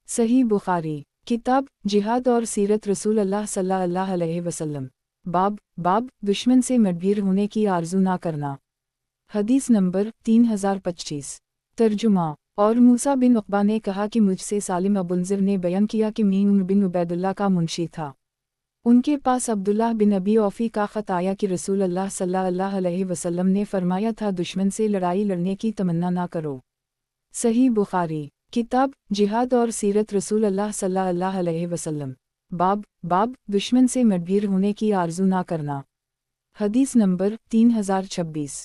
सही बुखारी किताब जिहाद और सीरत रसूल अल्लाह सल्लल्लाहु अलैहि वसल्लम। बाब दुश्मन से मदभीर होने की आरज़ू ना करना। हदीस नंबर 3025। तर्जुमा और मूसा बिन उक़बा ने कहा कि मुझसे सालिम अबुलज़िर ने बयान किया कि मैं उमर बिन उबैदुल्लाह का मुंशी था। उनके पास अब्दुल्लाह बिन अबी औफ़ी का ख़त आया कि रसूल अल्लाह सल्लल्लाहु अलैहि वसल्लम ने फरमाया था, दुश्मन से लड़ाई लड़ने की तमन्ना ना करो। सही बुखारी किताब जिहाद और सीरत रसूल अल्लाह सल्लल्लाहु अलैहि वसल्लम। बाब दुश्मन से मदभीर होने की आरज़ू ना करना। हदीस नंबर 3026।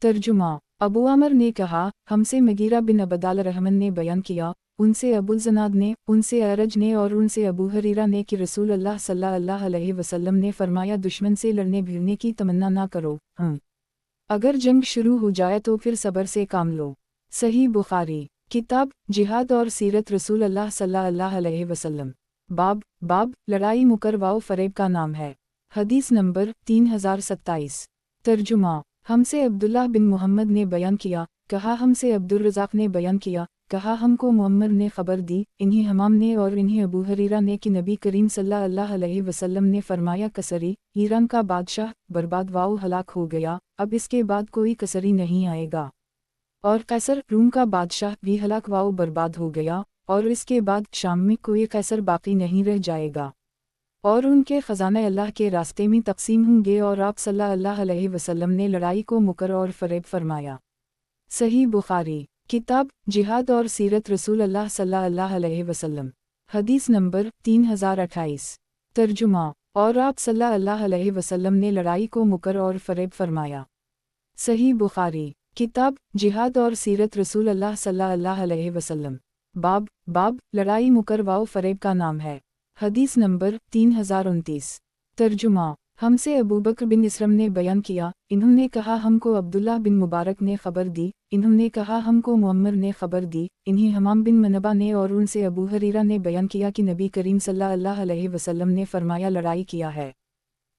तर्जुमा अबू अमर ने कहा, हमसे मगीरा बिन अबदाल रहमन ने बयान किया, उनसे अबुल ज़नाद ने, उनसे अरज ने और उनसे अबू हरीरा ने कि रसूल अल्लाह सल्लल्लाहु अलैहि वसल्लम ने फरमाया, दुश्मन से लड़ने भिड़ने की तमन्ना ना करो। अगर जंग शुरू हो जाए तो फिर सब्र से काम लो। सही बुखारी किताब जिहाद और सीरत रसूल अल्लाह सल्लल्लाहु अलैहि वसल्लम। बाब लड़ाई मुकरवाओ फरेब का नाम है। हदीस नंबर 3027। तर्जुमा हमसे अब्दुल्लाह बिन मोहम्मद ने बयान किया, कहा हमसे अब्दुल रज़ाक ने बयान किया, कहा हमको मुअम्मर ने खबर दी, इन्हीं हमाम ने और इन्हीं अबू हरीरा ने कि नबी करीम सल्लल्लाहु अलैहि वसल्लम ने फरमाया, कसरी ईरान का बादशाह बर्बाद वाओ हलाक हो गया, अब इसके बाद कोई कसरी नहीं आएगा। और कैसर रूम का बादशाह भी हलाक वाओ बर्बाद हो गया, और इसके बाद शाम में कोई कैसर बाकी नहीं रह जाएगा। और उनके ख़ज़ाने अल्लाह के रास्ते में तक़सीम होंगे। और आप सल्लल्लाहु अलैहि वसल्लम ने लड़ाई को मुकर और फ़रेब फरमाया। सही बुखारी किताब जिहाद और सीरत रसूल अल्लाह सल्लल्लाहु अलैहि वसल्लम। हदीस नंबर 3028। तर्जुमा और आप सल्लल्लाहु अलैहि वसल्लम ने लड़ाई को मुकर और फ़रेब फरमाया। सही बुखारी किताब जिहाद और सीरत रसूल अल्लाह सल्लल्लाहु अलैहि वसल्लम। बाब लड़ाई मुकरवाओ फरेब का नाम है। हदीस नंबर 3029। तर्जुमा हमसे अबू बकर बिन इसरम ने बयान किया, इन्होंने कहा हमको अब्दुल्लाह बिन मुबारक ने खबर दी, इन्होंने कहा हमको मुअम्मर ने खबर दी, इन्हीं हमाम बिन मनबा ने और उनसे अबू हरीरा ने बयान किया कि नबी करीम सल्लल्लाहु अलैहि वसल्लम ने फरमाया, लड़ाई किया है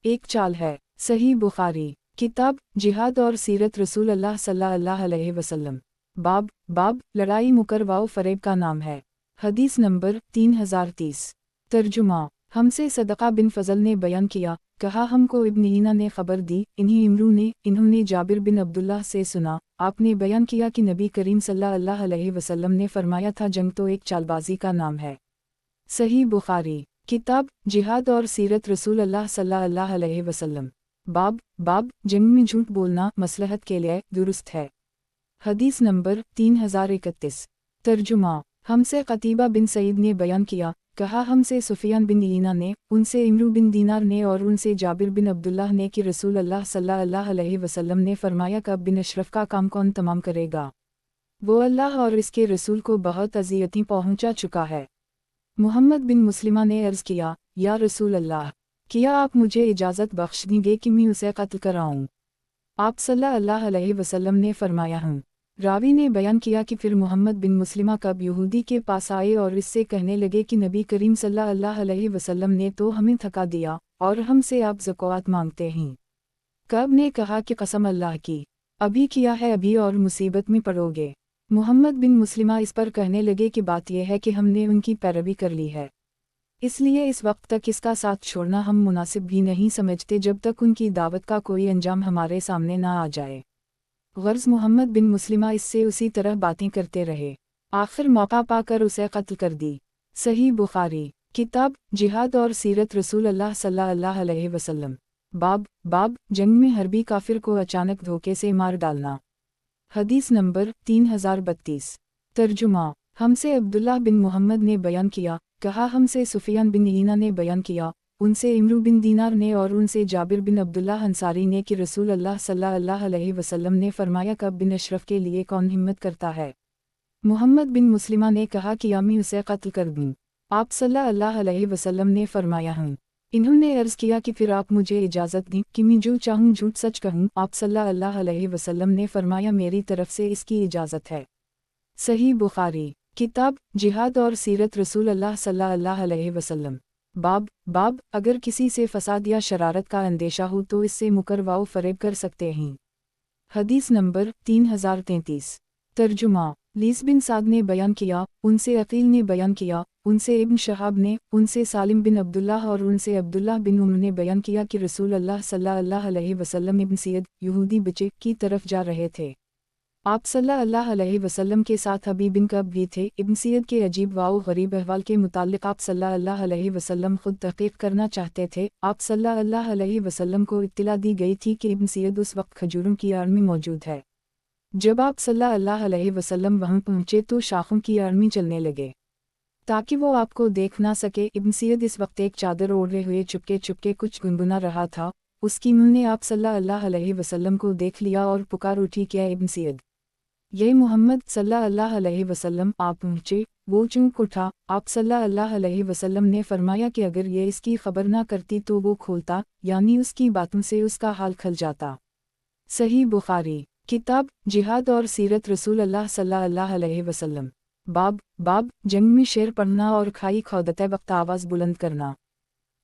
एक चाल है। सही बुखारी किताब जिहाद और सीरत रसूल अल्लाह सल्लल्लाहु अलैहि वसल्लम। बाब लड़ाई मुकरवाओ फरेब का नाम है। हदीस नंबर 3030। तर्जुमा हमसे सदक़ा बिन फ़ज़ल ने बयान किया, कहा हमको इब्न ईना ने खबर दी, इन्हीं इमरू ने, इन्होंने जाबिर बिन अब्दुल्लाह से सुना, आपने बयान किया कि नबी करीम सल्लल्लाहु अलैहि वसल्लम ने फरमाया था, जंग तो एक चालबाजी का नाम है। सही बुखारी किताब जिहाद और सीरत रसूल अल्लाह सल्लल्लाहु अलैहि वसल्लम। बाब जंग में झूठ बोलना मसलहत के लिए दुरुस्त है। हदीस नंबर 3031। तर्जुमा हमसे क़तीबा बिन सईद ने बयान किया, कहा हमसे सुफियान बिन ईना ने, उनसे इमरू बिन दीनार ने और उनसे जाबिर बिन अब्दुल्लाह ने कि रसूल अल्लाह सल्लल्लाहु अलैहि वसल्लम ने फरमाया, कब बिन अशरफ का काम कौन तमाम करेगा, वो अल्लाह और इसके रसूल को बहुत अज़ियतें पहुँचा चुका है। मुहम्मद बिन मुस्लिमा ने अर्ज़ किया, या रसूल अल्लाह, क्या आप मुझे इजाज़त बख्श देंगे कि मैं उसे कत्ल कराऊं? आप सल्लल्लाहु अलैहि वसल्लम ने फरमाया, हूँ। रावी ने बयान किया कि फिर मुहम्मद बिन मुस्लिमा कब यहूदी के पास आए और इससे कहने लगे कि नबी करीम सल्लल्लाहु अलैहि वसल्लम ने तो हमें थका दिया और हमसे आप ज़कात मांगते हैं। कब ने कहा कि कसम अल्लाह की, अभी किया है अभी और मुसीबत में पड़ोगे। मुहम्मद बिन मुस्लिमा इस पर कहने लगे कि बात यह है कि हमने उनकी पैरवी कर ली है। اس لیے اس وقت تک اس کا ساتھ چھوڑنا ہم مناسب بھی نہیں سمجھتے جب تک ان کی دعوت کا کوئی انجام ہمارے سامنے نہ آ جائے۔ غرض محمد بن مسلمہ اس سے اسی طرح باتیں کرتے رہے، آخر موقع پا کر اسے قتل کر دی۔ صحیح بخاری، کتاب جہاد اور سیرت رسول اللہ صلی اللہ علیہ وسلم۔ باب جنگ میں حربی کافر کو اچانک دھوکے سے مار ڈالنا۔ حدیث نمبر 3032۔ ترجمہ، ہم سے عبداللہ بن محمد نے بیان کیا، کہا ہم سے سفیان بن عیینہ نے بیان کیا، ان سے عمرو بن دینار نے اور ان سے جابر بن عبداللہ انصاری نے کہ رسول اللہ صلی اللہ علیہ وسلم نے فرمایا کعب بن اشرف کے لیے کون ہمت کرتا ہے؟ محمد بن مسلمہ نے کہا کہ امی اسے قتل کر دیں۔ آپ صلی اللہ علیہ وسلم نے فرمایا ہوں۔ انہوں نے عرض کیا کہ پھر آپ مجھے اجازت دیں کہ میں جو چاہوں جھوٹ سچ کہوں۔ آپ صلی اللہ علیہ وسلم نے فرمایا میری طرف سے اس کی اجازت ہے۔ صحیح بخاری، کتاب جہاد اور سیرت رسول اللہ صلی اللہ علیہ وسلم۔ باب اگر کسی سے فساد یا شرارت کا اندیشہ ہو تو اس سے مکرواؤ فریب کر سکتے ہیں۔ حدیث نمبر 3033۔ ترجمہ، لیث بن سعد نے بیان کیا، ان سے عقیل نے بیان کیا، ان سے ابن شہاب نے، ان سے سالم بن عبداللہ اور ان سے عبداللہ بن عمر نے بیان کیا کہ رسول اللہ صلی اللہ علیہ وسلم ابن سید یہودی بچے کی طرف جا رہے تھے۔ آپ صلی اللہ علیہ وسلم کے ساتھ حبیب بن کعب بھی تھے۔ ابن سید کے عجیب و غریب احوال کے متعلق آپ صلی اللہ علیہ وسلم خود تحقیق کرنا چاہتے تھے۔ آپ صلی اللہ علیہ وسلم کو اطلاع دی گئی تھی کہ ابن سید اس وقت کھجوروں کی آڑ میں موجود ہے۔ جب آپ صلی اللہ علیہ وسلم وہاں پہنچے تو شاخوں کی آڑ میں چلنے لگے تاکہ وہ آپ کو دیکھ نہ سکے۔ ابن سید اس وقت ایک چادر اوڑھے ہوئے چپکے کچھ گنگنا رہا تھا۔ اس کی منہ نے آپ صلی اللہ علیہ وسلم کو دیکھ لیا اور پکار اٹھی، کیا ابن سید، یہ محمد صلی اللہ علیہ وسلم۔ آپ پہنچے، وہ چونک اٹھا۔ آپ صلی اللہ علیہ وسلم نے فرمایا کہ اگر یہ اس کی خبر نہ کرتی تو وہ کھولتا، یعنی اس کی باتوں سے اس کا حال کھل جاتا۔ صحیح بخاری، کتاب جہاد اور سیرت رسول اللہ صلی اللہ علیہ وسلم۔ باب جنگ میں شعر پڑھنا اور کھائی کھودتے وقت آواز بلند کرنا۔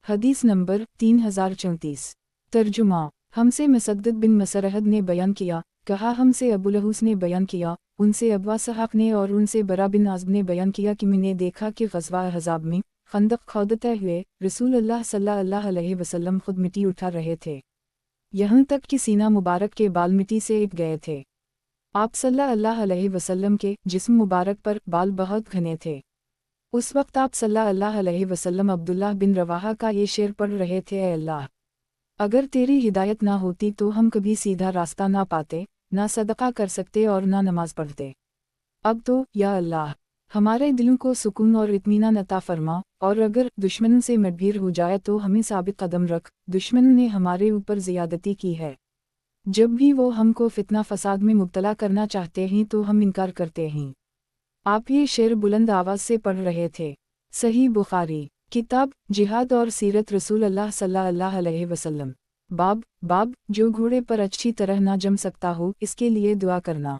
حدیث نمبر 3034۔ ترجمہ، ہم سے مسدد بن مسرہد نے بیان کیا، کہا ہم سے ابو لہوس نے بیان کیا، ان سے ابوا سحاق نے اور ان سے برا بن عازب نے بیان کیا کہ میں نے دیکھا کہ غزوہ احزاب میں خندق کھودتے ہوئے رسول اللہ صلی اللہ علیہ وسلم خود مٹی اٹھا رہے تھے، یہاں تک کہ سینہ مبارک کے بال مٹی سے اٹ گئے تھے۔ آپ صلی اللہ علیہ وسلم کے جسم مبارک پر بال بہت گھنے تھے۔ اس وقت آپ صلی اللہ علیہ وسلم عبداللہ بن رواحہ کا یہ شعر پڑھ رہے تھے، اے اللہ، اگر تیری ہدایت نہ ہوتی تو ہم کبھی سیدھا راستہ نہ پاتے، نہ صدقہ کر سکتے اور نہ نماز پڑھتے۔ اب تو یا اللہ ہمارے دلوں کو سکون اور اطمینان عطا فرما، اور اگر دشمنوں سے مدبھیر ہو جائے تو ہمیں ثابت قدم رکھ۔ دشمنوں نے ہمارے اوپر زیادتی کی ہے، جب بھی وہ ہم کو فتنہ فساد میں مبتلا کرنا چاہتے ہیں تو ہم انکار کرتے ہیں۔ آپ یہ شعر بلند آواز سے پڑھ رہے تھے۔ صحیح بخاری، کتاب جہاد اور سیرت رسول اللہ صلی اللہ علیہ وسلم۔ باب جو گھوڑے پر اچھی طرح نہ جم سکتا ہو اس کے لیے دعا کرنا۔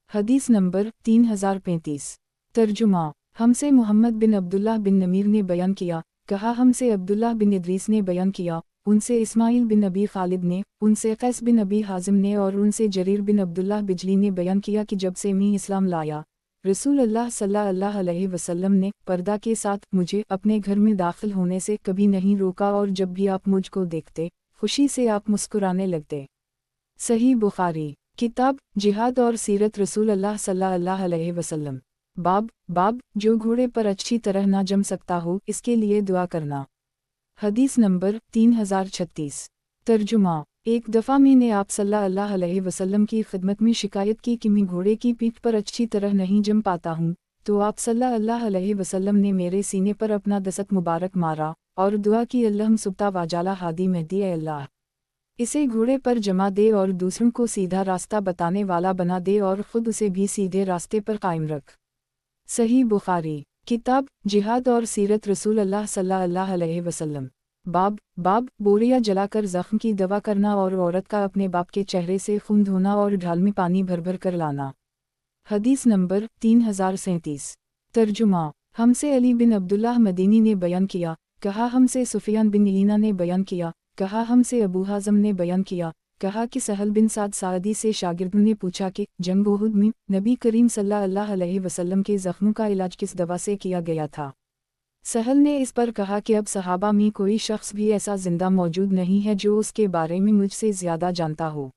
حدیث نمبر 3035۔ ترجمہ، ہم سے محمد بن عبداللہ بن نمیر نے بیان کیا، کہا ہم سے عبداللہ بن ادریس نے بیان کیا، ان سے اسماعیل بن ابی خالد نے، ان سے قیس بن ابی حازم نے اور ان سے جریر بن عبداللہ بجلی نے بیان کیا کہ جب سے میں اسلام لایا، رسول اللہ صلی اللہ علیہ وسلم نے پردہ کے ساتھ مجھے اپنے گھر میں داخل ہونے سے کبھی نہیں روکا، اور جب بھی آپ مجھ کو دیکھتے خوشی سے آپ مسکرانے لگتے۔ صحیح بخاری، کتاب جہاد اور سیرت رسول اللہ صلی اللہ علیہ وسلم۔ باب جو گھوڑے پر اچھی طرح نہ جم سکتا ہو اس کے لیے دعا کرنا۔ حدیث نمبر 3036۔ ترجمہ، ایک دفعہ میں نے آپ صلی اللہ علیہ وسلم کی خدمت میں شکایت کی کہ میں گھوڑے کی پیٹھ پر اچھی طرح نہیں جم پاتا ہوں، تو آپ صلی اللہ علیہ وسلم نے میرے سینے پر اپنا دست مبارک مارا اور دعا کی، اللہم سبتا واجالا ہادی مہدی، اے اللہ اسے گھوڑے پر جما دے اور دوسروں کو سیدھا راستہ بتانے والا بنا دے اور خود اسے بھی سیدھے راستے پر قائم رکھ۔ صحیح بخاری، کتاب جہاد اور سیرت رسول اللہ صلی اللہ علیہ وسلم۔ باب بوریا جلا کر زخم کی دوا کرنا اور عورت کا اپنے باپ کے چہرے سے خون دھونا اور ڈھال میں پانی بھر بھر کر لانا۔ حدیث نمبر 3037۔ ترجمہ، ہم سے علی بن عبداللہ مدینی نے بیان کیا، کہا ہم سے سفیان بن عیینہ نے بیان کیا، کہا ہم سے ابو حازم نے بیان کیا، کہا کہ سہل بن سعد ساعدی سے شاگردوں نے پوچھا کہ جنگ احد میں نبی کریم صلی اللہ علیہ وسلم کے زخموں کا علاج کس دوا سے کیا گیا تھا؟ सहल ने इस पर कहा कि अब सहाबा में कोई शख्स भी ऐसा जिंदा मौजूद नहीं है जो उसके बारे में मुझसे ज़्यादा जानता हो।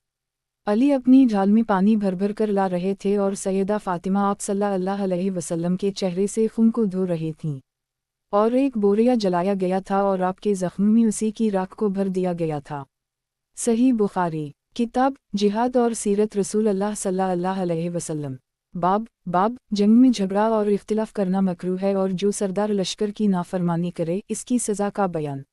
अली अपनी ढाल में पानी भर भर कर ला रहे थे और सैयदा फ़ातिमा आप सल्लल्लाहु अलैहि वसल्लम के चेहरे से खून को धो रही थीं, और एक बोरिया जलाया गया था और आपके ज़ख्म में उसी की राख को भर दिया गया था। सही बुखारी किताब जिहाद और सीरत रसूल अल्लाह सल्लल्लाहु अलैहि वसल्लम। बाब जंग में झगड़ा और इख्तिलाफ करना मकरूह है और जो सरदार लश्कर की नाफरमानी करे इसकी सज़ा का बयान।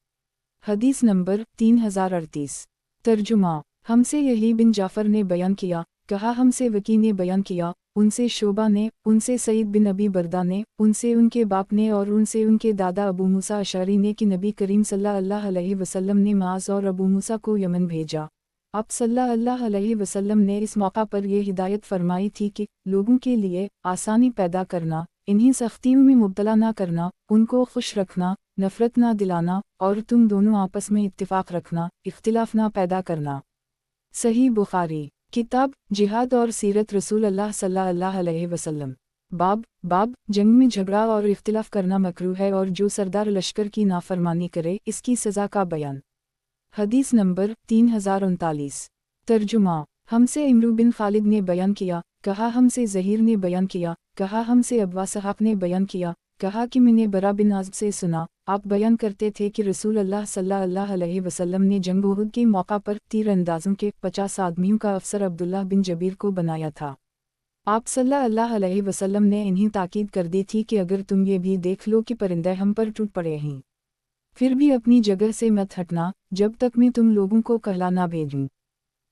हदीस नंबर 3038। तर्जुमा हमसे यही बिन जाफ़र ने बयान किया, कहा हमसे वकी ने बयान किया, उनसे शोबा ने, उनसे सईद बिन अबी बरदा ने, उनसे उनके बाप ने और उनसे उनके दादा अबू मूसा अशअरी ने कि नबी करीम सल्लल्लाहु अलैहि वसल्लम ने माज़ और अबू मूसा को यमन भेजा। आप सल्लल्लाहु अलैहि वसल्लम ने इस मौका पर यह हिदायत फरमाई थी कि लोगों के लिए आसानी पैदा करना, इन्हीं सख्तियों में मुब्तला ना करना, उनको खुश रखना, नफ़रत ना दिलाना और तुम दोनों आपस में इत्तिफ़ाक़ रखना, इख्तिलाफ़ ना पैदा करना। सही बुखारी किताब जिहाद और सीरत रसूल अल्लाह सल्लल्लाहु अलैहि वसल्लम। बाब जंग में झगड़ा और इख्तिलाफ़ करना मकरूह है और जो सरदार लश्कर की नाफरमानी करे इसकी सज़ा का बयान। हदीस नंबर 3039। तर्जुमा हमसे इमरू बिन खालिद ने बयान किया, कहा हमसे ज़हीर ने बयान किया, कहा हमसे अब्वा सहाक़ ने बयान किया, कहा कि मैंने बरा बिन आज़ब से सुना, आप बयान करते थे कि रसूल अल्लाह सल्लल्लाहु अलैहि वसल्लम ने जंग उहुद के मौका पर तीर अंदाज़ों के 50 आदमियों का अफसर अब्दुल्लाह बिन जबीर को बनाया था। आप सल्लल्लाहु अलैहि वसल्लम ने इन्हीं ताकीद कर दी थी कि अगर तुम ये भी देख लो कि परिंदे हम पर टूट पड़े हैं, फिर भी अपनी जगह से मत हटना जब तक मैं तुम लोगों को कहला ना भेजूं।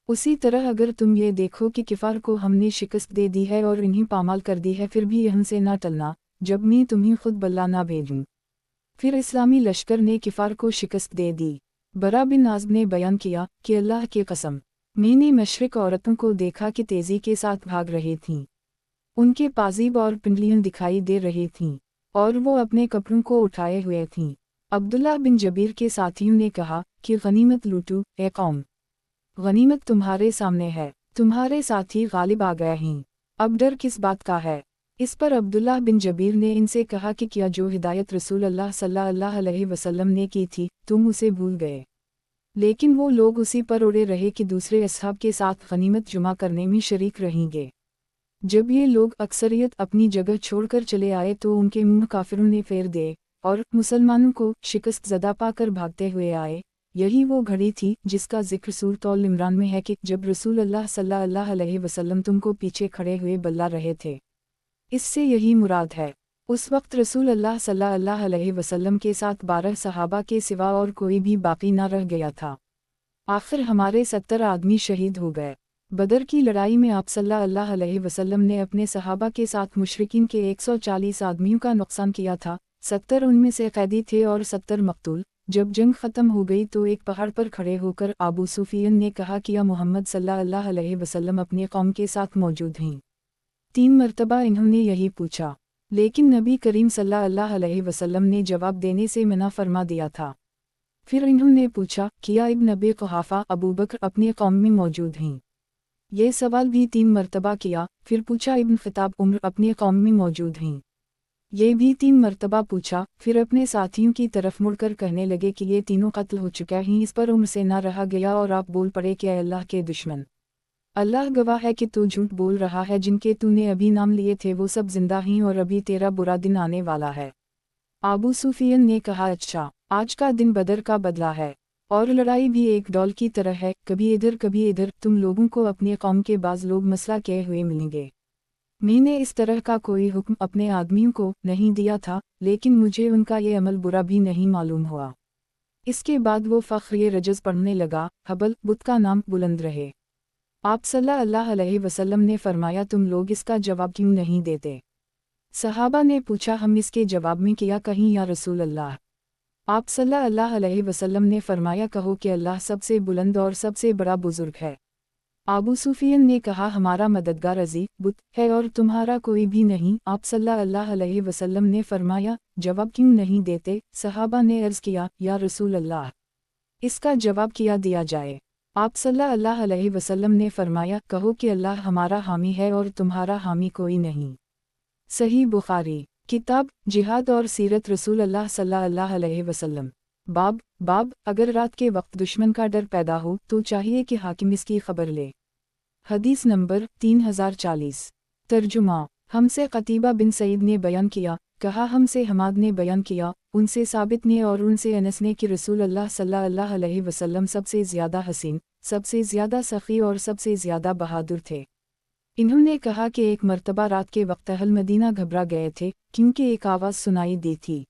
उसी तरह अगर तुम ये देखो कि किफ़ार को हमने शिकस्त दे दी है और इन्हीं पामाल कर दी है, फिर भी हमसे ना टलना जब मैं तुम्हें खुद बल्ला ना भेजूं। फिर इस्लामी लश्कर ने किफ़ार को शिकस्त दे दी। बरा बिन आज़ब ने बयान किया कि अल्लाह की कसम, मैंने मशरिक औरतों को देखा कि तेज़ी के साथ भाग रही थीं, उनके पाजीब और पिंडलियाँ दिखाई दे रही थीं और वो अपने कपड़ों को उठाए हुए थीं। अब्दुल्लाह बिन जबीर के साथियों ने कहा कि गनीमत लूटो ए कौम, गनीमत तुम्हारे सामने है, तुम्हारे साथी गालिब आ गए हैं, अब डर किस बात का है। इस पर अब्दुल्लाह बिन जबीर ने इनसे कहा कि क्या जो हिदायत रसूल अल्लाह सल्लल्लाहु अलैहि वसल्लम ने की थी तुम उसे भूल गए। लेकिन वो लोग उसी पर उड़े रहे कि दूसरे असहाब के साथ गनीमत जुमा करने में शरीक रहेंगे। जब ये लोग अक्सरियत अपनी जगह छोड़कर चले आए तो उनके मुंह काफिरों ने फेर दिए और मुसलमानों को शिकस्त ज़दा पाकर भागते हुए आए। यही वो घड़ी थी जिसका जिक्र सूरत अल इमरान में है कि जब रसूल अल्लाह सल्लल्लाहु अलैहि वसल्लम तुमको पीछे खड़े हुए बल्ला रहे थे। इससे यही मुराद है। उस वक्त रसूल अल्लाह सल्लल्लाहु अलैहि वसल्लम के साथ 12 सहाबा के सिवा और कोई भी बाकी ना रह गया था। आखिर हमारे 70 आदमी शहीद हो गए। बदर की लड़ाई में आप सल्लल्लाहु अलैहि वसल्लम ने अपने सहाबा के साथ मुशरिकीन के 140 आदमियों का नुकसान किया था। 70 उनमें से कैदी थे और 70 मकतूल। जब जंग ख़त्म हो गई तो एक पहाड़ पर खड़े होकर अबू सुफियान ने कहा कि या मोहम्मद सल्लल्लाहु अलैहि वसल्लम अपने कौम के साथ मौजूद हैं। 3 मरतबा इन्होंने यही पूछा, लेकिन नबी करीम सल्लल्लाहु अलैहि वसल्लम ने जवाब देने से मना फरमा दिया था। फिर इन्होंने पूछा कि या इब्न अबी कुहाफा अबू बकर अपनी कौम में मौजूद हैं। ये सवाल भी 3 मरतबा किया। फिर पूछा इब्न ख़िताब उम्र अपनी कौम में मौजूद हैं। ये भी 3 मरतबा पूछा। फिर अपने साथियों की तरफ मुड़कर कहने लगे कि ये तीनों कत्ल हो चुके हैं। इस पर उम्र से ना रहा गया और आप बोल पड़े कि अल्लाह के दुश्मन, अल्लाह गवाह है कि तू झूठ बोल रहा है, जिनके तूने अभी नाम लिए थे वो सब जिंदा हैं और अभी तेरा बुरा दिन आने वाला है। अबू सुफियान ने कहा, अच्छा, आज का दिन बदर का बदला है और लड़ाई भी एक डॉल की तरह है, कभी इधर कभी इधर। तुम लोगों को अपने कौम के बाज़ लोग मसला किए हुए मिलेंगे। मैंने इस तरह का कोई हुक्म अपने आदमियों को नहीं दिया था, लेकिन मुझे उनका ये अमल बुरा भी नहीं मालूम हुआ। इसके बाद वो फ़ख्र रजज़ पढ़ने लगा, हबल बुत का नाम बुलंद रहे। आप सल्लल्लाहु अलैहि वसल्लम ने फरमाया, तुम लोग इसका जवाब क्यों नहीं देते? सहाबा ने पूछा, हम इसके जवाब में क्या कहीं या रसूल अल्लाह? आप सल्लल्लाहु अलैहि वसल्लम ने फरमाया, कहो कि अल्लाह सबसे बुलंद और सबसे बड़ा बुजुर्ग है। अबू सुफियान ने कहा, हमारा मददगार अज़ी बुत है और तुम्हारा कोई भी नहीं। आप सल्लल्लाहु अलैहि वसल्लम ने फरमाया, जवाब क्यों नहीं देते? सहाबा ने अर्ज़ किया, या रसूल अल्लाह, इसका जवाब किया दिया जाए? आप सल्लल्लाहु अलैहि वसल्लम ने फरमाया, कहो कि अल्लाह हमारा हामी है और तुम्हारा हामी कोई नहीं। सही बुखारी किताब जिहाद और सीरत रसूल अल्लाह सल्लल्लाहु अलैहि वसल्लम। बाब अगर रात के वक्त दुश्मन का डर पैदा हो तो चाहिए कि हाकिम इसकी खबर ले। हदीस नंबर 3040। तर्जुमा। हमसे कतीबा बिन सईद ने बयान किया, कहा हमसे हमाद ने बयान किया, उनसे साबित ने और उनसे अनस ने कि रसूल अल्लाह सल्लल्लाहु अलैहि वसल्लम सबसे ज़्यादा हसीन, सबसे ज़्यादा सखी और सबसे ज़्यादा बहादुर थे। इन्होंने कहा कि एक मर्तबा रात के वक्त अहल मदीना घबरा गए थे क्योंकि एक आवाज़ सुनाई दी थी।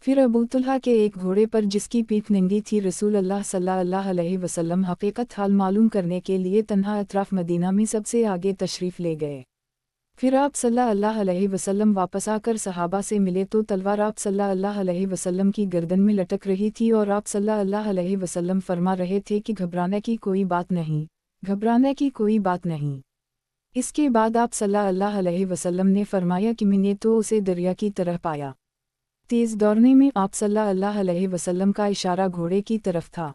फिर अबू तुल्हा के एक घोड़े पर जिसकी पीठ नंगी थी रसूल अल्लाह सल्लल्लाहु अलैहि वसल्लम हकीकत हाल मालूम करने के लिए तन्हा अतराफ मदीना में सबसे आगे तशरीफ़ ले गए। फिर आप सल्लल्लाहु अलैहि वसल्लम वापस आकर सहाबा से मिले तो तलवार आप सल्लल्लाहु अलैहि वसल्लम की गर्दन में लटक रही थी और आप सल्लल्लाहु अलैहि वसल्लम फरमा रहे थे कि घबराने की कोई बात नहीं, घबराने की कोई बात नहीं। इसके बाद आप सल्लल्लाहु अलैहि वसल्लम ने फरमाया कि मैंने तो उसे दरिया की तरह पाया। तेज़ दौड़ने में आप सल्लल्लाहु अलैहि वसल्लम का इशारा घोड़े की तरफ था।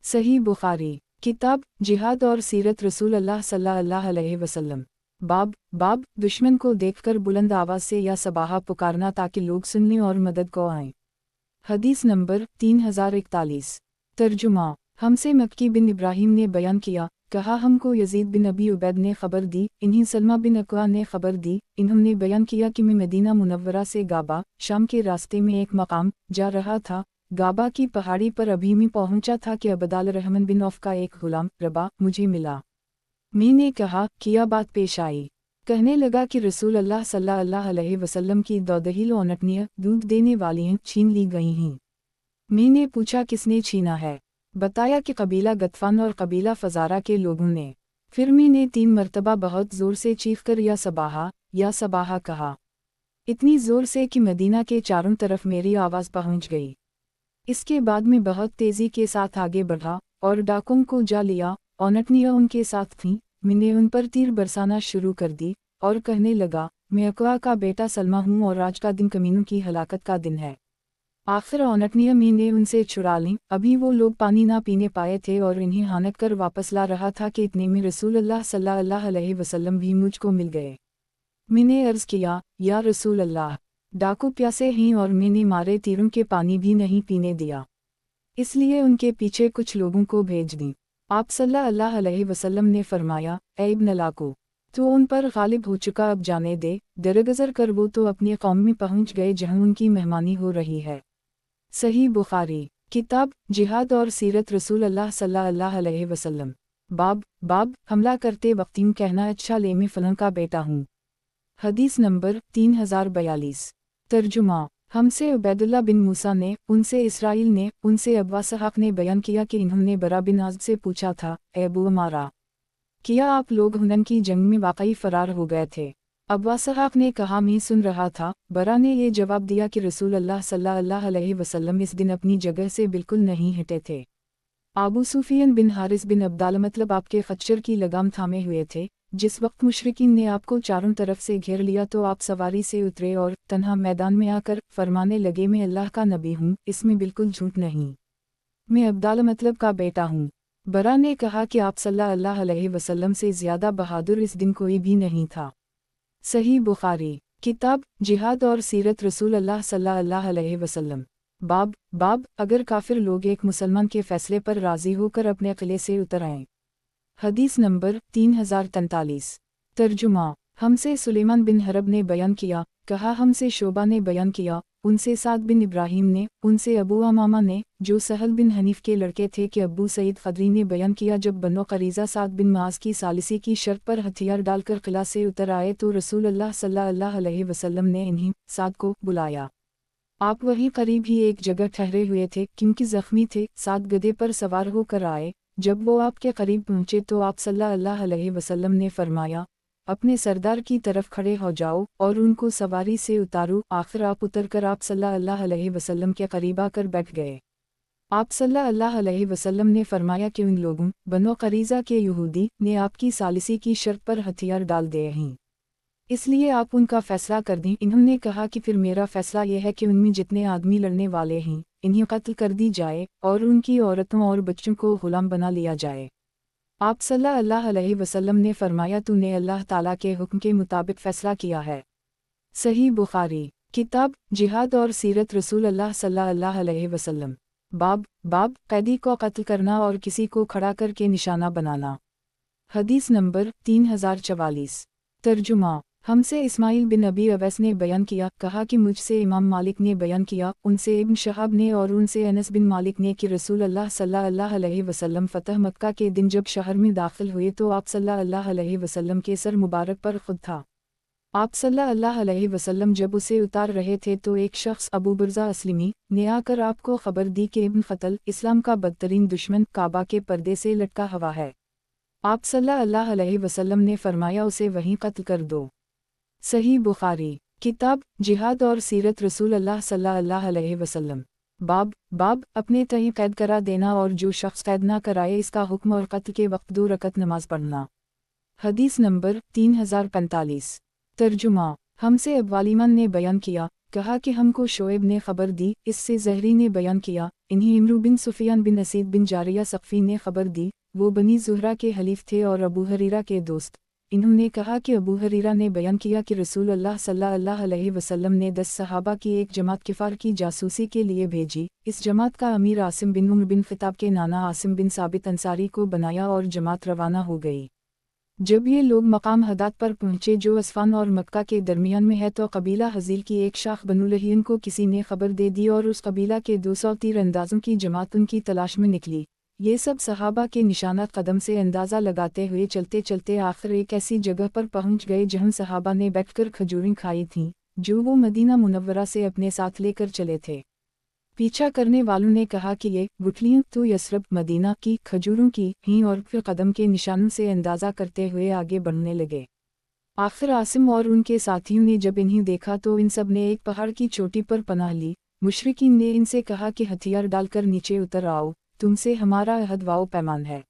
सही बुखारी। किताब जिहाद और सीरत रसूल अल्लाह सल्लल्लाहु अलैहि वसल्लम। बाब दुश्मन को देखकर बुलंद आवाज़ से या सबाहा पुकारना ताकि लोग सुन लें और मदद को आएं। हदीस नंबर 3041। तर्जुमा। हमसे मक्की बिन इब्राहीम ने बयान किया, कहा हमको यजीद बिन अबी उबैद ने खबर दी, इन्हीं सलमा बिन अक्वा ने खबर दी, इन्होंने बयान किया कि मैं मदीना मुनव्वरा से गाबा शाम के रास्ते में एक मकाम जा रहा था। गाबा की पहाड़ी पर अभी मैं पहुंचा था कि अबदाल रहमान बिन औफ का एक गुलाम रबा मुझे मिला। मैंने कहा किया बात पेश आई। कहने लगा कि रसूल अल्लाह सल्लल्लाहु अलैहि वसल्लम की दौदहील ओनटनियाँ दूध देने वालियाँ छीन ली गई हैं। मैंने पूछा किसने छीना है? बताया कि कबीला गतफान और कबीला फजारा के लोगों ने। फिर मैंने 3 मरतबा बहुत ज़ोर से चीख कर या सबाहा कहा, इतनी ज़ोर से कि मदीना के चारों तरफ मेरी आवाज़ पहुंच गई। इसके बाद मैं बहुत तेज़ी के साथ आगे बढ़ा और डाकुओं को जा लिया। औनटनियाँ उनके साथ थीं। मैंने उन पर तीर बरसाना शुरू कर दी और कहने लगा, मैं अक्वा का बेटा सलमा हूँ और आज का दिन कमीनों की हलाकत का दिन है। आखिर औनटनियाँ मैंने उनसे छुड़ा लीं। अभी वो लोग पानी ना पीने पाए थे और इन्हें हानक कर वापस ला रहा था कि इतने में रसूल अल्लाह सल्लल्लाहु अलैहि वसल्लम भी मुझको मिल गए। मैंने अर्ज़ किया, या रसूल अल्लाह, डाकू प्यासे हैं और मैंने मारे तीरों के पानी भी नहीं पीने दिया, इसलिए उनके पीछे कुछ लोगों को भेज दी। आप सल्लल्लाहु अलैहि वसल्लम ने फरमाया, ए इब्न लाकू, तो उन पर गालिब हो चुका, अब जाने दे। दरगुज़र कर वो तो अपनी कौम में पहुँच गए जहाँ उनकी मेहमानी हो रही है। सही बुखारी। किताब जिहाद और सीरत रसूल अल्लाह सल्लल्लाहु अलैहि वसल्लम। बाब हमला करते वक्त यूं कहना, अच्छा ले मैं फलां का बेटा हूँ। हदीस नंबर 3042। तर्जुमा। हमसे उबैदुल्लाह बिन मूसा ने, उनसे इसराइल ने, उनसे अब्वा सहाक ने बयान किया कि इन्होंने बरा बिन आज़ब से पूछा था, ए अबू अमारा, किया आप लोग हुनन की जंग में वाकई फरार हो गए थे? अब्वा सहाक ने कहा, मैं सुन रहा था। बरा ने ये जवाब दिया कि रसूल अल्लाह सल्लल्लाहु अलैहि वसल्लम इस दिन अपनी जगह से बिल्कुल नहीं हटे थे। अबू सुफियान बिन हारिस बिन अब्दाल मतलब आपके खच्चर की लगाम थामे हुए थे। जिस वक्त मुशरिकीन ने आपको चारों तरफ से घेर लिया तो आप सवारी से उतरे और तन्हा मैदान में आकर फरमाने लगे, मैं अल्लाह का नबी हूँ, इसमें बिल्कुल झूठ नहीं, मैं अब्दाल मतलब का बेटा हूँ। बरा ने कहा कि आप सल्लल्लाहु अलैहि वसल्लम से ज़्यादा बहादुर इस दिन कोई भी नहीं था। सही बुखारी। किताब जिहाद और सीरत रसूल अल्लाह सल्लल्लाहु अलैहि वसल्लम। बाब अगर काफिर लोग एक मुसलमान के फैसले पर राज़ी होकर अपने किले से उतर आएं। हदीस नंबर 3043। तर्जुमा। हमसे सुलेमान बिन हरब ने बयान किया, कहा हमसे शोबा ने बयान किया, उनसे साद बिन इब्राहीम ने, उनसे अबू अमामा ने, जो सहल बिन हनीफ के लड़के थे, कि अबू सईद खदरी ने बयान किया, जब बनो करीज़ा साद बिन माज की सालिसी की शर्त पर हथियार डालकर किला से उतर आए तो रसूल अल्लाह सल्लल्लाहु अलैहि वसल्लम ने इन्हीं साद को बुलाया। आप वहीं करीब ही एक जगह ठहरे हुए थे क्योंकि जख्मी थे। साद गधे पर सवार होकर आए। जब वो आपके करीब पहुँचे तो आप सल्लल्लाहु अलैहि वसल्लम ने फरमाया, अपने सरदार की तरफ खड़े हो जाओ और उनको सवारी से उतारो। आखिर आप उतरकर आप सल्लल्लाहु अलैहि वसल्लम के करीब आकर बैठ गए। आप सल्लल्लाहु अलैहि वसल्लम ने फरमाया कि उन लोगों बनो करीज़ा के यहूदी ने आपकी सालिसी की शर्त पर हथियार डाल दिए हैं, इसलिए आप उनका फैसला कर दें। इन्होंने कहा कि फिर मेरा फैसला यह है कि उनमें जितने आदमी लड़ने वाले हैं इन्हें कत्ल कर दी जाए और उनकी औरतों और बच्चों को गुलाम बना लिया जाए। आप सल्लल्लाहु अलैहि वसल्लम ने फरमाया, तूने अल्लाह ताला के हुक्म के मुताबिक फ़ैसला किया है। सही बुखारी। किताब जिहाद और सीरत रसूल अल्लाह सल्लल्लाहु अलैहि वसल्लम। बाब कैदी को कत्ल करना और किसी को खड़ा करके निशाना बनाना। हदीस नंबर 3044। तर्जुमा। हमसे इस्माइल बिन अबी अवैस ने बयान किया, कहा कि मुझसे इमाम मालिक ने बयान किया, उनसे इब्न शहाब ने और उनसे अनस बिन मालिक ने कि रसूल अल्लाह सल्लल्लाहु अलैहि वसल्लम फतह मक्का के दिन जब शहर में दाखिल हुए तो आप सल्लल्लाहु अलैहि वसल्लम के सर मुबारक पर खुद था। आप सल्लल्लाहु अलैहि वसल्लम जब उसे उतार रहे थे तो एक शख्स अबू बुर्ज़ा अस्लमी ने आकर आपको खबर दी कि इब्न क़त्ल इस्लाम का बदतरीन दुश्मन काबा के पर्दे से लटका हुआ है। आप सल्लल्लाहु अलैहि वसल्लम ने फरमाया उसे वहीं कत्ल कर दो। सही बुखारी। किताब जिहाद और सीरत रसूल अल्लाह सल्लल्लाहु अलैहि वसल्लम। बाब अपने तय कैद करा देना और जो शख्स कैद ना कराए इसका हुक्म और कत्ल के वक्त 2 रकत नमाज पढ़ना। हदीस नंबर 3045। तर्जुमा। हमसे अब्वालिमन ने बयान किया, कहा कि हमको शोएब ने खबर दी, इससे ज़हरी ने बयान किया, इन्हीं इमरू बिन सुफियान बिन असीद बिन जारिया सक़फ़ी ने खबर दी, वो बनी ज़ुहरा के हलीफ थे और अबू हरीरा के दोस्त। इन्होंने कहा कि अबू हरीरा ने बयान किया कि रसूल अल्लाह सल्लल्लाहु अलैहि वसल्लम ने 10 सहाबा की एक जमात किफ़ार की जासूसी के लिए भेजी। इस जमात का अमीर आसिम बिन उम्र बिन ख़िताब के नाना आसिम बिन साबित अंसारी को बनाया और जमात रवाना हो गई। जब ये लोग मकाम हदात पर पहुँचे जो अस्फ़ान और मक्का के दरमियान में है तो कबीला हज़ील की एक शाख बनु लहीन को किसी ने खबर दे दी और उस कबीला के 200 तीर अंदाज़ों की जमात उनकी तलाश में निकली। ये सब सहाबा के निशानात कदम से अंदाज़ा लगाते हुए चलते चलते आखिर एक ऐसी जगह पर पहुँच गए जहाँ सहाबा ने बैठकर खजूरें खाई थीं, जो वो मदीना मुनव्वरा से अपने साथ लेकर चले थे। पीछा करने वालों ने कहा कि ये गुठलियाँ तो यसरब मदीना की खजूरों की ही और फिर कदम के निशानों से अंदाज़ा करते हुए आगे बढ़ने लगे। आखिर आसिम और उनके साथियों ने जब इन्हें देखा तो इन सब ने एक पहाड़ की चोटी पर पनाह ली। मुशरिकीन ने इनसे कहा कि हथियार डालकर नीचे उतर आओ, तुमसे हमारा अहद वाओ पैमान है,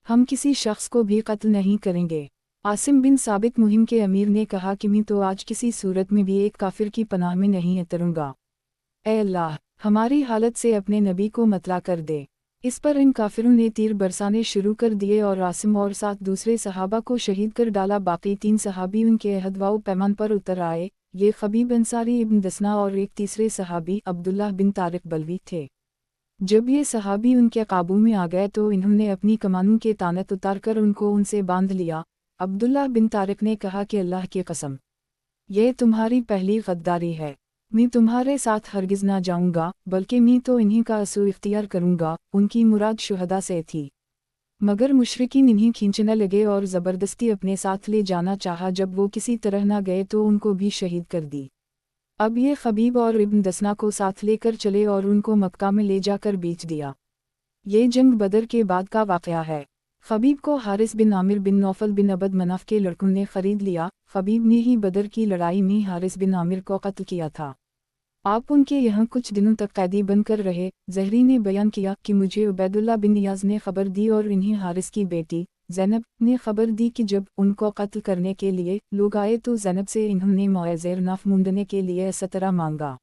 हम किसी शख्स को भी कत्ल नहीं करेंगे। आसिम बिन साबित मुहिम के अमीर ने कहा कि मैं तो आज किसी सूरत में भी एक काफिर की पनाह में नहीं उतरूंगा। ऐ अल्लाह, हमारी हालत से अपने नबी को मतला कर दे। इस पर इन काफिरों ने तीर बरसाने शुरू कर दिए और आसिम और 7 दूसरे सहाबा को शहीद कर डाला। बाकी 3 सहाबी उनके अहद वाओ पैमान पर उतर आए। ये खबीब अंसारी इब्न दसना और एक तीसरे सहाबी अब्दुल्लाह बिन तारिक बलवी थे। जब ये सहाबी उनके काबू में आ गए तो इन्होंने अपनी कमानों के तानत उतारकर उनको उनसे बांध लिया। अब्दुल्लाह बिन तारिक ने कहा कि अल्लाह की कसम, ये तुम्हारी पहली गद्दारी है, मैं तुम्हारे साथ हरगिज़ ना जाऊंगा, बल्कि मैं तो इन्हीं का असू इख्तियार करूंगा। उनकी मुराद शुहदा से थी, मगर मुशरिकीन इन्हीं खींचने लगे और ज़बरदस्ती अपने साथ ले जाना चाहा। जब वो किसी तरह ना गए तो उनको भी शहीद कर दी। अब ये खबीब और इब्न दसना को साथ लेकर चले और उनको मक्का में ले जाकर बेच दिया। ये जंग बदर के बाद का वाक़या है। खबीब को हारिस बिन आमिर बिन नौफल बिन अबद मनाफ के लड़कों ने ख़रीद लिया। खबीब ने ही बदर की लड़ाई में हारिस बिन आमिर को कत्ल किया था। आप उनके यहाँ कुछ दिनों तक कैदी बनकर रहे। ज़हरी ने बयान किया कि मुझे उबैदुल्लाह बिन नियाज़ ने खबर दी और इन्हीं हारिस की बेटी ज़ैनब ने खबर दी कि जब उनको कत्ल करने के लिए लोग आए तो ज़ैनब से इन्होंने मुआज़ेर नाफ मूंदने के लिए असतरा मांगा।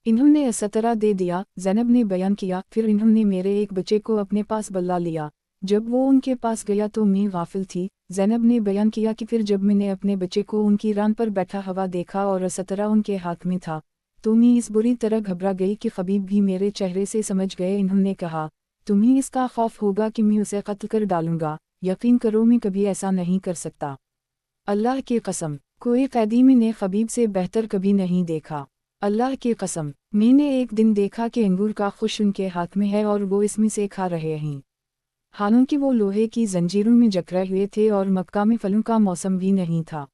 इन्होंने असतरा दे दिया। ज़ैनब ने बयान किया, फिर इन्होंने मेरे एक बच्चे को अपने पास बल्ला लिया। जब वो उनके पास गया तो मैं गाफिल थी। ज़ैनब ने बयान किया कि फिर जब मैंने अपने बच्चे को उनकी रान पर बैठा हुआ देखा और असतरा उनके हाथ में था तो मैं इस बुरी तरह घबरा गई कि खबीब भी मेरे चेहरे से समझ गए। इन्होंने कहा, तुम्हें इसका खौफ होगा कि मैं उसे कत्ल कर डालूंगा। यकीन करो मैं कभी ऐसा नहीं कर सकता। अल्लाह की कसम, कोई कैदी मैंने खबीब से बेहतर कभी नहीं देखा। अल्लाह की कसम, मैंने एक दिन देखा कि अंगूर का खुश उनके हाथ में है और वो इसमें से खा रहे हैं। हालांकि वो लोहे की जंजीरों में जकड़े हुए थे और मक्का में फलों का मौसम भी नहीं था।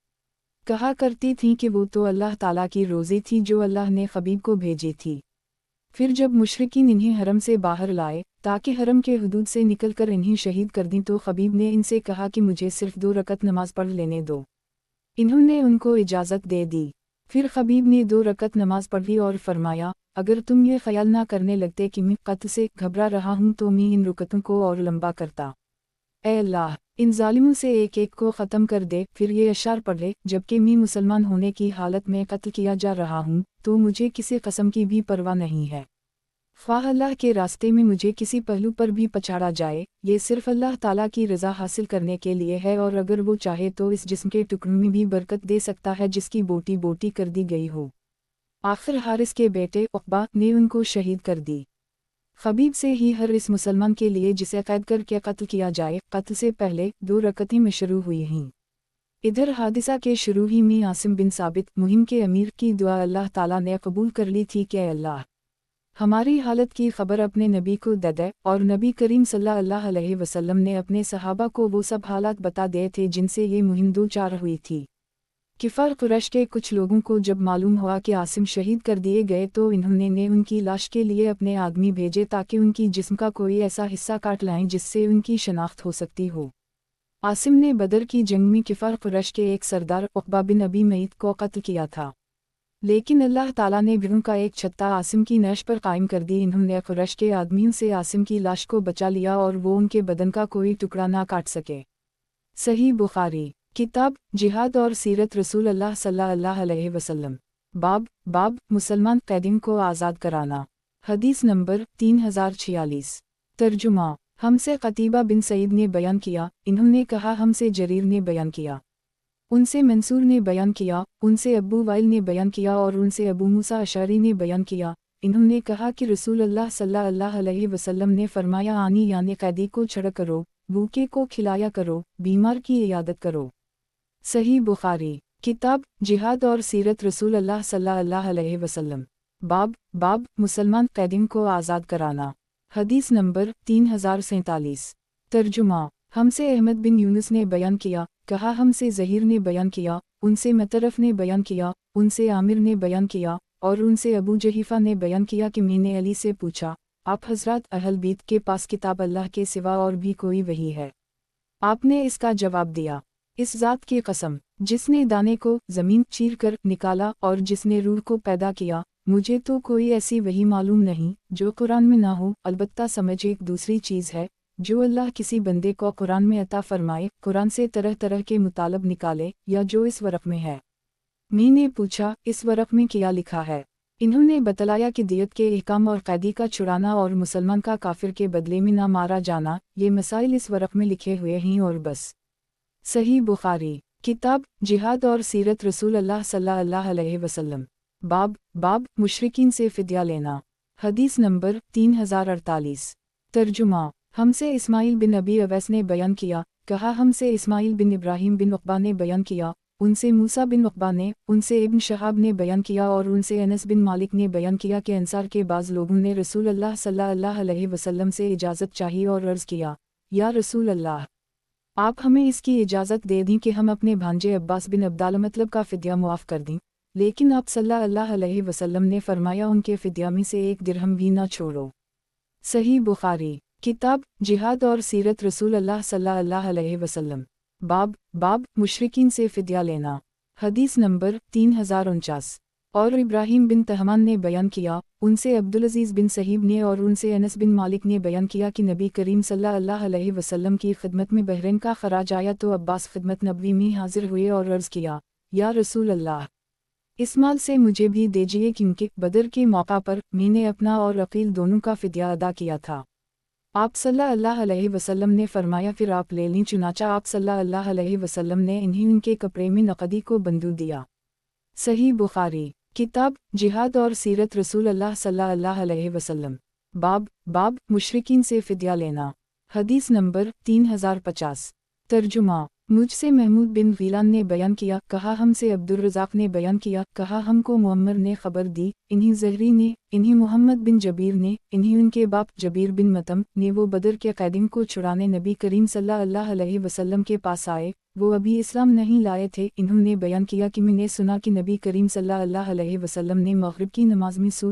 कहा करती थी कि वो तो अल्लाह ताला की रोज़ी थी जो अल्लाह ने खबीब को भेजी थी। फिर जब मुशरिकीन इन्हें हरम से बाहर लाए ताकि हरम के हुदूद से निकलकर इन्हें शहीद कर दी तो खबीब ने इनसे कहा कि मुझे सिर्फ 2 रकत नमाज पढ़ लेने दो। इन्होंने उनको इजाज़त दे दी। फिर खबीब ने 2 रकत नमाज पढ़ी और फरमाया, अगर तुम ये ख्याल ना करने लगते कि मैं कत्ल से घबरा रहा हूँ तो मैं इन रुकतों को और लंबा करता। ऐ अल्लाह, इन जालिमों से एक एक को ख़त्म कर दे। फिर ये अशार पढ़ ले, जबकि मैं मुसलमान होने की हालत में कत्ल किया जा रहा हूँ तो मुझे किसी कसम की भी परवाह नहीं है। ख्वाह अल्लाह के रास्ते में मुझे किसी पहलू पर भी पछाड़ा जाए, ये सिर्फ अल्लाह ताला की रज़ा हासिल करने के लिए है और अगर वो चाहे तो इस जिस्म के टुकड़ों में भी बरकत दे सकता है जिसकी बोटी बोटी कर दी गई हो। आखिर हारिस के बेटे उक़बा ने उनको शहीद कर दी। खबीब से ही हर इस मुसलमान के लिए जिसे कैद करके कत्ल किया जाए, कत्ल से पहले 2 रकअतें में शुरू हुई हैं। इधर हादिसा के शुरू ही में आसिम बिन साबित मुहिम के अमीर की दुआ अल्लाह ताला ने कबूल कर ली थी कि अल्लाह हमारी हालत की खबर अपने नबी को दे दे, और नबी करीम सल्लल्लाहु अलैहि वसल्लम ने अपने सहाबा को वो सब हालात बता दिए थे जिनसे ये मुहिम दो चार हुई थी। किफ़ार कुरैश के कुछ लोगों को जब मालूम हुआ कि आसिम शहीद कर दिए गए तो इन्होंने उनकी लाश के लिए अपने आदमी भेजे ताकि उनकी जिस्म का कोई ऐसा हिस्सा काट लाएं जिससे उनकी शनाख्त हो सकती हो। आसिम ने बदर की जंग में किफ़ार कुरैश के एक सरदार उक़बा बिन अबी मईत को कत्ल किया था, लेकिन अल्लाह ताला ने भीड़ों का एक छत्ता आसिम की नश पर कायम कर दी। इन्होंने कुरैश के आदमियों से आसिम की लाश को बचा लिया और वो उनके बदन का कोई टुकड़ा ना काट सके। सही बुखारी किताब जिहाद और सीरत रसूल अल्लाह सल्लल्लाहु अलैहि वसल्लम। बाब मुसलमान कैदियों को आज़ाद कराना। हदीस नंबर 3046। तर्जुमा हमसे क़तीबा बिन सईद ने बयान किया, इन्होंने कहा हमसे जरीर ने बयान किया, उनसे मंसूर ने बयान किया, उनसे अबू वाइल ने बयान किया और उनसे अबू मूसा अशअरी ने बयान किया। इन्होंने कहा कि रसूल अल्लाह सल्लल्लाहु अलैहि वसल्लम ने फरमाया, आनी यानी कैदी को छड़ा करो, भूखे को खिलाया करो, बीमार की इयादत करो। सही बुखारी किताब जिहाद और सीरत रसूल अल्लाह सल्लल्लाहु अलैहि वसल्लम। बाब मुसलमान कैदियों को आज़ाद कराना। हदीस नंबर 3047। तर्जुमा हमसे अहमद बिन यूनुस ने बयान किया, कहा हमसे ज़हीर ने बयान किया, उनसे मतरफ ने बयान किया, उनसे आमिर ने बयान किया और उनसे अबू जहीफ़ा ने बयान किया कि मैंने अली से पूछा, आप हज़रत अहल बीत के पास किताब अल्लाह के सिवा और भी कोई वही है? आपने इसका जवाब दिया, इस ज़ात की कसम जिसने दाने को ज़मीन चीर कर निकाला और जिसने रूह को पैदा किया, मुझे तो कोई ऐसी वही मालूम नहीं जो कुरान में ना हो। अलबत्ता समझ एक दूसरी चीज़ है, जो अल्लाह किसी बंदे को कुरान में अता फरमाए, कुरान से तरह तरह के मुतालब निकाले, या जो इस वरक़ में है। मैंने पूछा, इस वरक़ में क्या लिखा है? इन्होंने बतलाया कि दियत के अहकाम और कैदी का छुड़ाना और मुसलमान का काफिर के बदले में ना मारा जाना, ये मसाइल इस वरक़ में लिखे हुए हैं और बस। सही बुखारी किताब जिहाद और सीरत रसूल अल्लाह सल्लल्लाहु अलैहि वसल्लम। बाब मुशरिकीन से फ़िद्या लेना। हदीस नंबर 3048। तर्जुमा हमसे इस्माइल बिन अबी अवैस ने बयान किया, कहा हमसे इस्माइल बिन इब्राहिम बिन उक़बा ने बयान किया, उनसे मूसा बिन उक़बा ने, उनसे इब्न शहाब ने बयान किया और उनसे अनस बिन मालिक ने बयान किया कि अंसार के बाज़ लोगों ने रसूल अल्लाह सल्लल्लाहु अलैहि वसल्लम से इजाज़त चाही और अर्ज़ किया, या रसूल अल्लाह, आप हमें इसकी इजाज़त दे दी कि हम अपने भांजे अब्बास बिन अब्दाल मतलब का फ़िद्या मुआफ़ कर दें। लेकिन आप सल्लल्लाहु अलैहि वसल्लम ने फरमाया, उनके फ़िद्या में से एक दिरहम भी ना छोड़ो। सही बुखारी किताब जिहाद और सीरत रसूल अल्लाह सल्लल्लाहु अलैहि वसल्लम। बाब मुशरिकीन से फ़िद्या लेना। हदीस नंबर 3049। और इब्राहिम बिन तहमान ने बयान किया, उनसे अब्दुल अज़ीज़ बिन सहीब ने और उनसे अनस बिन मालिक ने बयान किया कि नबी करीम सल्लल्लाहु अलैहि वसल्लम की खिदमत में बहरीन का खराज आया तो अब्बास खिदमत नबवी में हाजिर हुए और अर्ज़ किया, या रसूल अल्लाह, इस माल से मुझे भी दीजिए क्योंकि बदर के मौका पर मैंने अपना और अकील दोनों का फ़िद्या अदा किया था। आप सल्लल्लाहु अलैहि वसल्लम ने फरमाया, फिर आप ले लें। चुनाचा आप सल्लल्लाहु अलैहि वसल्लम ने इन्हीं उनके कपड़े में नकदी को बंदू दिया। सही बुखारी किताब जिहाद और सीरत रसूल अल्लाह सल्लल्लाहु अलैहि वसल्लम। बाब मुशरिकीन से फ़िद्या लेना। हदीस नंबर 3050। तर्जुमा मुझसे महमूद बिन गीलान ने बयान किया, कहा हमसे अब्दुल रज़ाक ने बयान किया, कहा हमको मुअम्मर ने खबर दी, इन्हीं ज़हरी ने, इन्हीं मोहम्मद बिन जबीर ने, इन्हीं उनके बाप जबीर बिन मतम ने वो बदर के कैदियों को छुड़ाने नबी करीम सल्लल्लाहु अलैहि वसल्लम के पास आए। वो अभी इस्लाम नहीं लाए थे। इन्होंने बयान किया कि मैंने सुना कि नबी करीम सल्लल्लाहु अलैहि वसल्लम ने मग़रिब की नमाज में सूरत